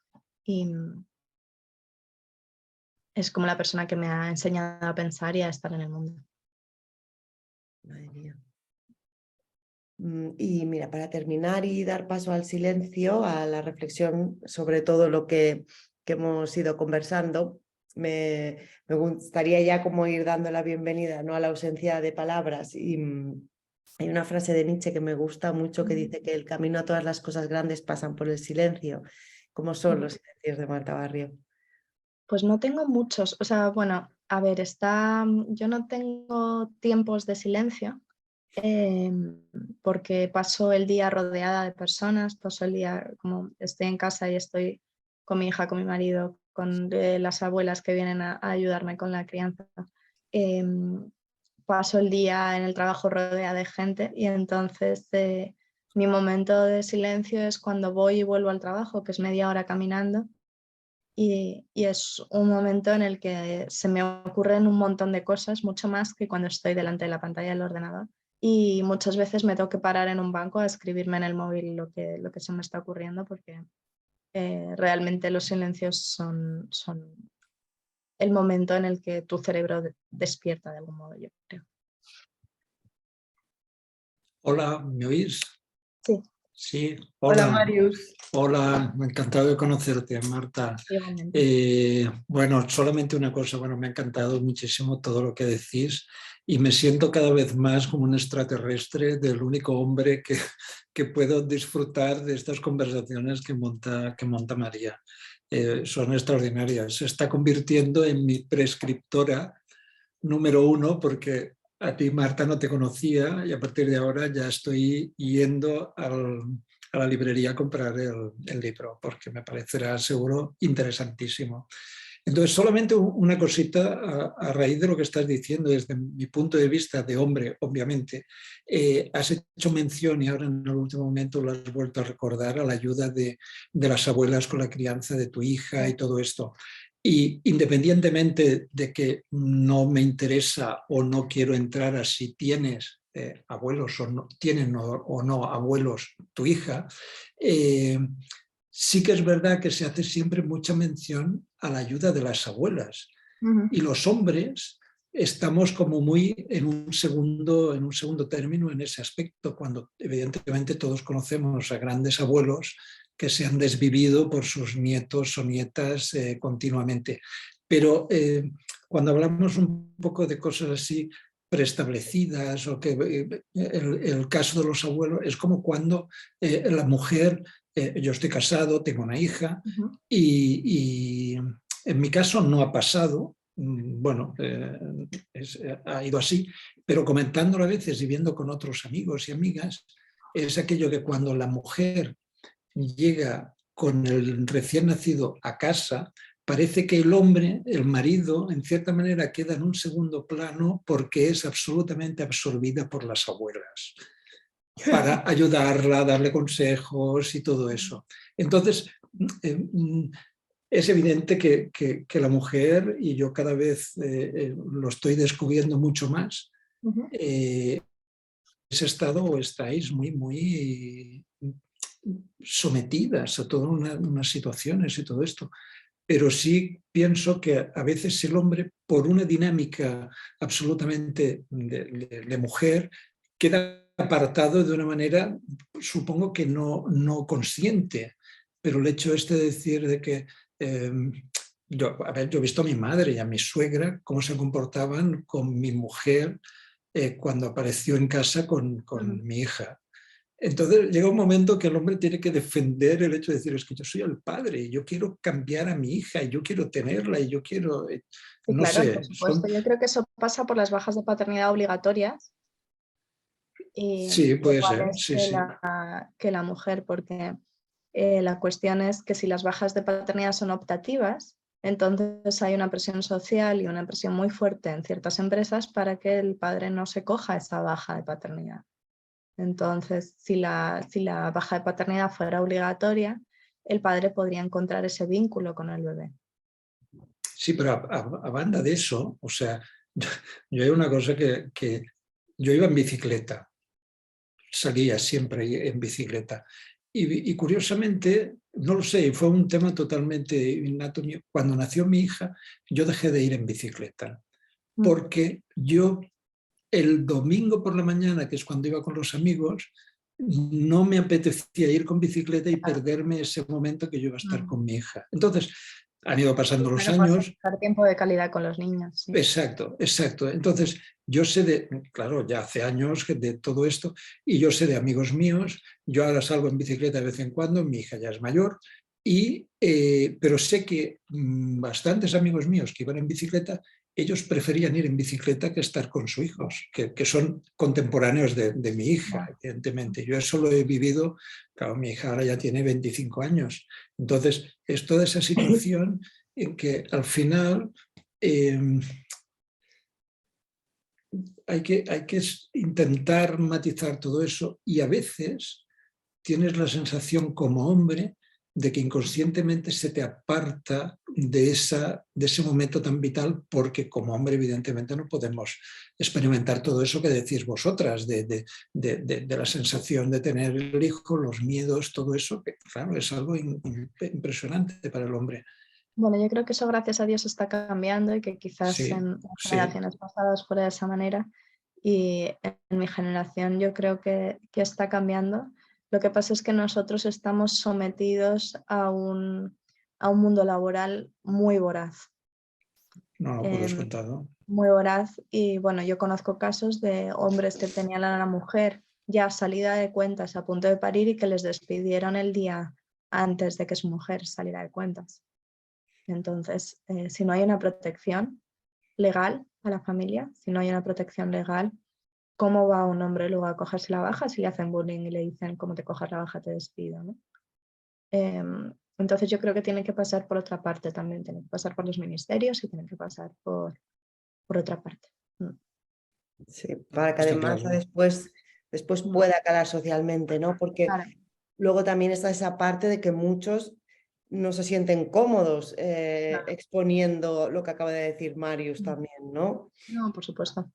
y es como la persona que me ha enseñado a pensar y a estar en el mundo. Madre mía. Y mira, para terminar y dar paso al silencio, a la reflexión sobre todo lo que hemos ido conversando, me gustaría ya como ir dando la bienvenida, ¿no?, a la ausencia de palabras. Y hay una frase de Nietzsche que me gusta mucho que dice que el camino a todas las cosas grandes pasan por el silencio. ¿Cómo son los silencios de Marta Barrio? Pues no tengo muchos, o sea, bueno, a ver, yo no tengo tiempos de silencio porque paso el día rodeada de personas, paso el día como estoy en casa y estoy con mi hija, con mi marido, con las abuelas que vienen a ayudarme con la crianza. Paso el día en el trabajo rodeada de gente y entonces mi momento de silencio es cuando voy y vuelvo al trabajo, que es media hora caminando. Y es un momento en el que se me ocurren un montón de cosas, mucho más que cuando estoy delante de la pantalla del ordenador. Y muchas veces me tengo que parar en un banco a escribirme en el móvil lo que se me está ocurriendo, porque realmente los silencios son el momento en el que tu cerebro despierta de algún modo, yo creo. Hola, ¿me oís? Sí. Sí, Hola, hola. Marius. Hola, encantado de conocerte, Marta. Bueno, solamente una cosa, bueno, me ha encantado muchísimo todo lo que decís y me siento cada vez más como un extraterrestre del único hombre que puedo disfrutar de estas conversaciones que monta María. Son extraordinarias. Se está convirtiendo en mi prescriptora número 1 porque a ti, Marta, no te conocía y a partir de ahora ya estoy yendo a la librería a comprar el libro porque me parecerá seguro interesantísimo. Entonces, solamente una cosita a raíz de lo que estás diciendo desde mi punto de vista de hombre, obviamente. Has hecho mención y ahora en el último momento lo has vuelto a recordar a la ayuda de las abuelas con la crianza de tu hija y todo esto. Y independientemente de que no me interesa o no quiero entrar a si tienes abuelos o no, tienen o no abuelos tu hija, sí que es verdad que se hace siempre mucha mención a la ayuda de las abuelas. Y los hombres estamos como muy en un segundo término en ese aspecto, cuando evidentemente todos conocemos a grandes abuelos que se han desvivido por sus nietos o nietas continuamente. Pero cuando hablamos un poco de cosas así preestablecidas o que el caso de los abuelos es como cuando la mujer, yo estoy casado, tengo una hija y en mi caso no ha pasado, bueno, ha ido así, pero comentándolo a veces y viendo con otros amigos y amigas, es aquello que cuando la mujer llega con el recién nacido a casa, parece que el hombre, el marido, en cierta manera queda en un segundo plano porque es absolutamente absorbida por las abuelas para ayudarla, darle consejos y todo eso. Entonces, es evidente que la mujer, y yo cada vez lo estoy descubriendo mucho más, ese estado o estáis muy sometidas a todas unas situaciones y todo esto. Pero sí pienso que a veces el hombre, por una dinámica absolutamente de mujer, queda apartado de una manera, supongo que no consciente. Pero el hecho de decir de que yo he visto a mi madre y a mi suegra cómo se comportaban con mi mujer cuando apareció en casa con mi hija. Entonces llega un momento que el hombre tiene que defender el hecho de decir, es que yo soy el padre y yo quiero cambiar a mi hija y yo quiero tenerla y yo quiero, no claro, sé. por supuesto. Yo creo que eso pasa por las bajas de paternidad obligatorias. Y sí, puede igual ser, es sí, sí. que la mujer, porque la cuestión es que si las bajas de paternidad son optativas, entonces hay una presión social y una presión muy fuerte en ciertas empresas para que el padre no se coja esa baja de paternidad. Entonces, si la baja de paternidad fuera obligatoria, el padre podría encontrar ese vínculo con el bebé. Sí, pero a banda de eso, o sea, yo hay una cosa que yo iba en bicicleta, salía siempre en bicicleta. Y curiosamente, no lo sé, fue un tema totalmente innato mío. Cuando nació mi hija, yo dejé de ir en bicicleta, porque yo el domingo por la mañana, que es cuando iba con los amigos, no me apetecía ir con bicicleta y perderme ese momento que yo iba a estar con mi hija. Entonces, han ido pasando los años. Pasar tiempo de calidad con los niños. Sí. Exacto, exacto. Entonces, yo sé claro, ya hace años de todo esto, y yo sé de amigos míos, yo ahora salgo en bicicleta de vez en cuando, mi hija ya es mayor, pero sé que bastantes amigos míos que iban en bicicleta, ellos preferían ir en bicicleta que estar con sus hijos, que son contemporáneos de mi hija, evidentemente. Yo eso lo he vivido, claro, mi hija ahora ya tiene 25 años. Entonces, es toda esa situación en que al final hay que intentar matizar todo eso, y a veces tienes la sensación como hombre de que inconscientemente se te aparta de ese momento tan vital, porque como hombre evidentemente no podemos experimentar todo eso que decís vosotras, de la sensación de tener el hijo, los miedos, todo eso, que claro, es algo impresionante para el hombre. Bueno, yo creo que eso, gracias a Dios, está cambiando y que quizás Sí, en generaciones pasadas fuera de esa manera, y en mi generación yo creo que está cambiando. Lo que pasa es que nosotros estamos sometidos a un mundo laboral muy voraz. No lo puedo descontar, ¿no? Muy voraz, y bueno, yo conozco casos de hombres que tenían a la mujer ya salida de cuentas, a punto de parir, y que les despidieron el día antes de que su mujer saliera de cuentas. Entonces, si no hay una protección legal a la familia, si no hay una protección legal, ¿cómo va un hombre luego a cogerse la baja si le hacen bullying y le dicen, como te cojas la baja te despido, ¿no? Entonces yo creo que tiene que pasar por otra parte también, tiene que pasar por los ministerios y tiene que pasar por otra parte. Sí, para que Está además claro. después pueda calar socialmente, ¿no? Porque Claro. luego también está esa parte de que muchos no se sienten cómodos exponiendo lo que acaba de decir Marius también, ¿no? No, por supuesto.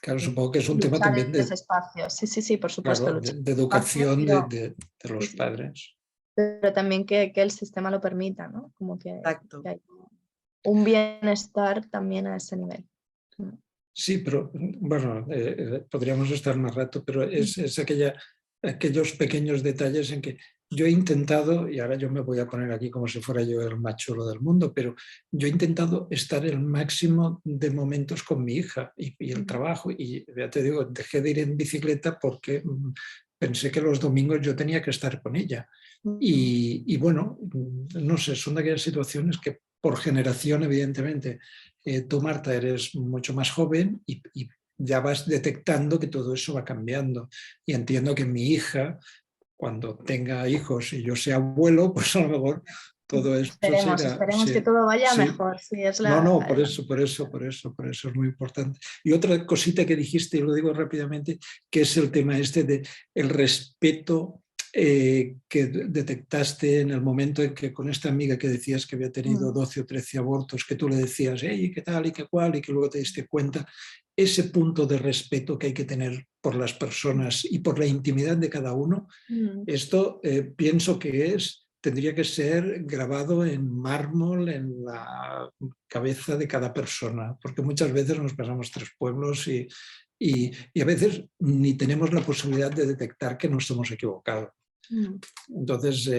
Claro, supongo que es un Luchar tema también en ese espacio. Sí, por supuesto. claro, de educación de los padres. Pero también que el sistema lo permita, ¿no? Como que hay un bienestar también a ese nivel. Sí, pero bueno, podríamos estar más rato, pero es aquellos pequeños detalles en que yo he intentado, y ahora yo me voy a poner aquí como si fuera yo el más chulo del mundo, pero yo he intentado estar el máximo de momentos con mi hija y el trabajo, y ya te digo, dejé de ir en bicicleta porque pensé que los domingos yo tenía que estar con ella. Y bueno, no sé, son de aquellas situaciones que por generación, evidentemente, tú, Marta, eres mucho más joven y ya vas detectando que todo eso va cambiando. Y entiendo que mi hija, cuando tenga hijos y yo sea abuelo, pues a lo mejor todo esto Esperemos sí, que todo vaya sí. mejor. Sí, es No, por eso es muy importante. Y otra cosita que dijiste, y lo digo rápidamente, que es el tema del respeto que detectaste en el momento en que con esta amiga que decías que había tenido 12 o 13 abortos, que tú le decías, hey, ¿qué tal y qué cual? Y que luego te diste cuenta, ese punto de respeto que hay que tener por las personas y por la intimidad de cada uno, esto pienso que tendría que ser grabado en mármol en la cabeza de cada persona, porque muchas veces nos pasamos 3 pueblos y a veces ni tenemos la posibilidad de detectar que nos hemos equivocado. Entonces,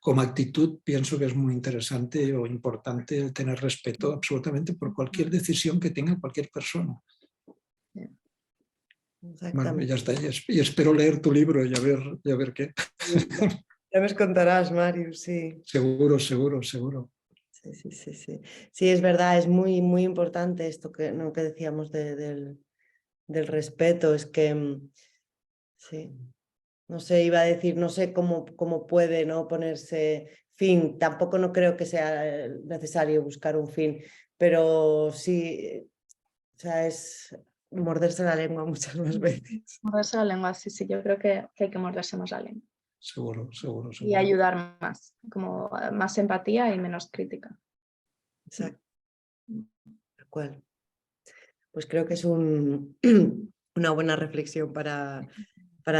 como actitud, pienso que es muy interesante o importante el tener respeto absolutamente por cualquier decisión que tenga cualquier persona. Bueno, ya está. Y espero leer tu libro y a ver qué. Ya nos contarás, Màrius, sí. Seguro, seguro, seguro. Sí. Sí, es verdad, es muy, muy importante esto que decíamos del respeto. Es que, sí, no sé, iba a decir, no sé cómo puede, ¿no?, ponerse fin. Tampoco no creo que sea necesario buscar un fin, pero sí, o sea, es morderse la lengua muchas más veces. Morderse la lengua, sí, yo creo que hay que morderse más la lengua. Seguro. Y ayudar más, como más empatía y menos crítica. Exacto. Tal cual. Pues creo que es una buena reflexión para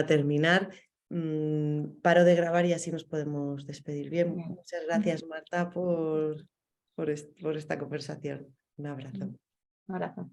terminar. Paro de grabar y así nos podemos despedir. Bien, muchas gracias, Marta, por esta conversación. Un abrazo. Un abrazo.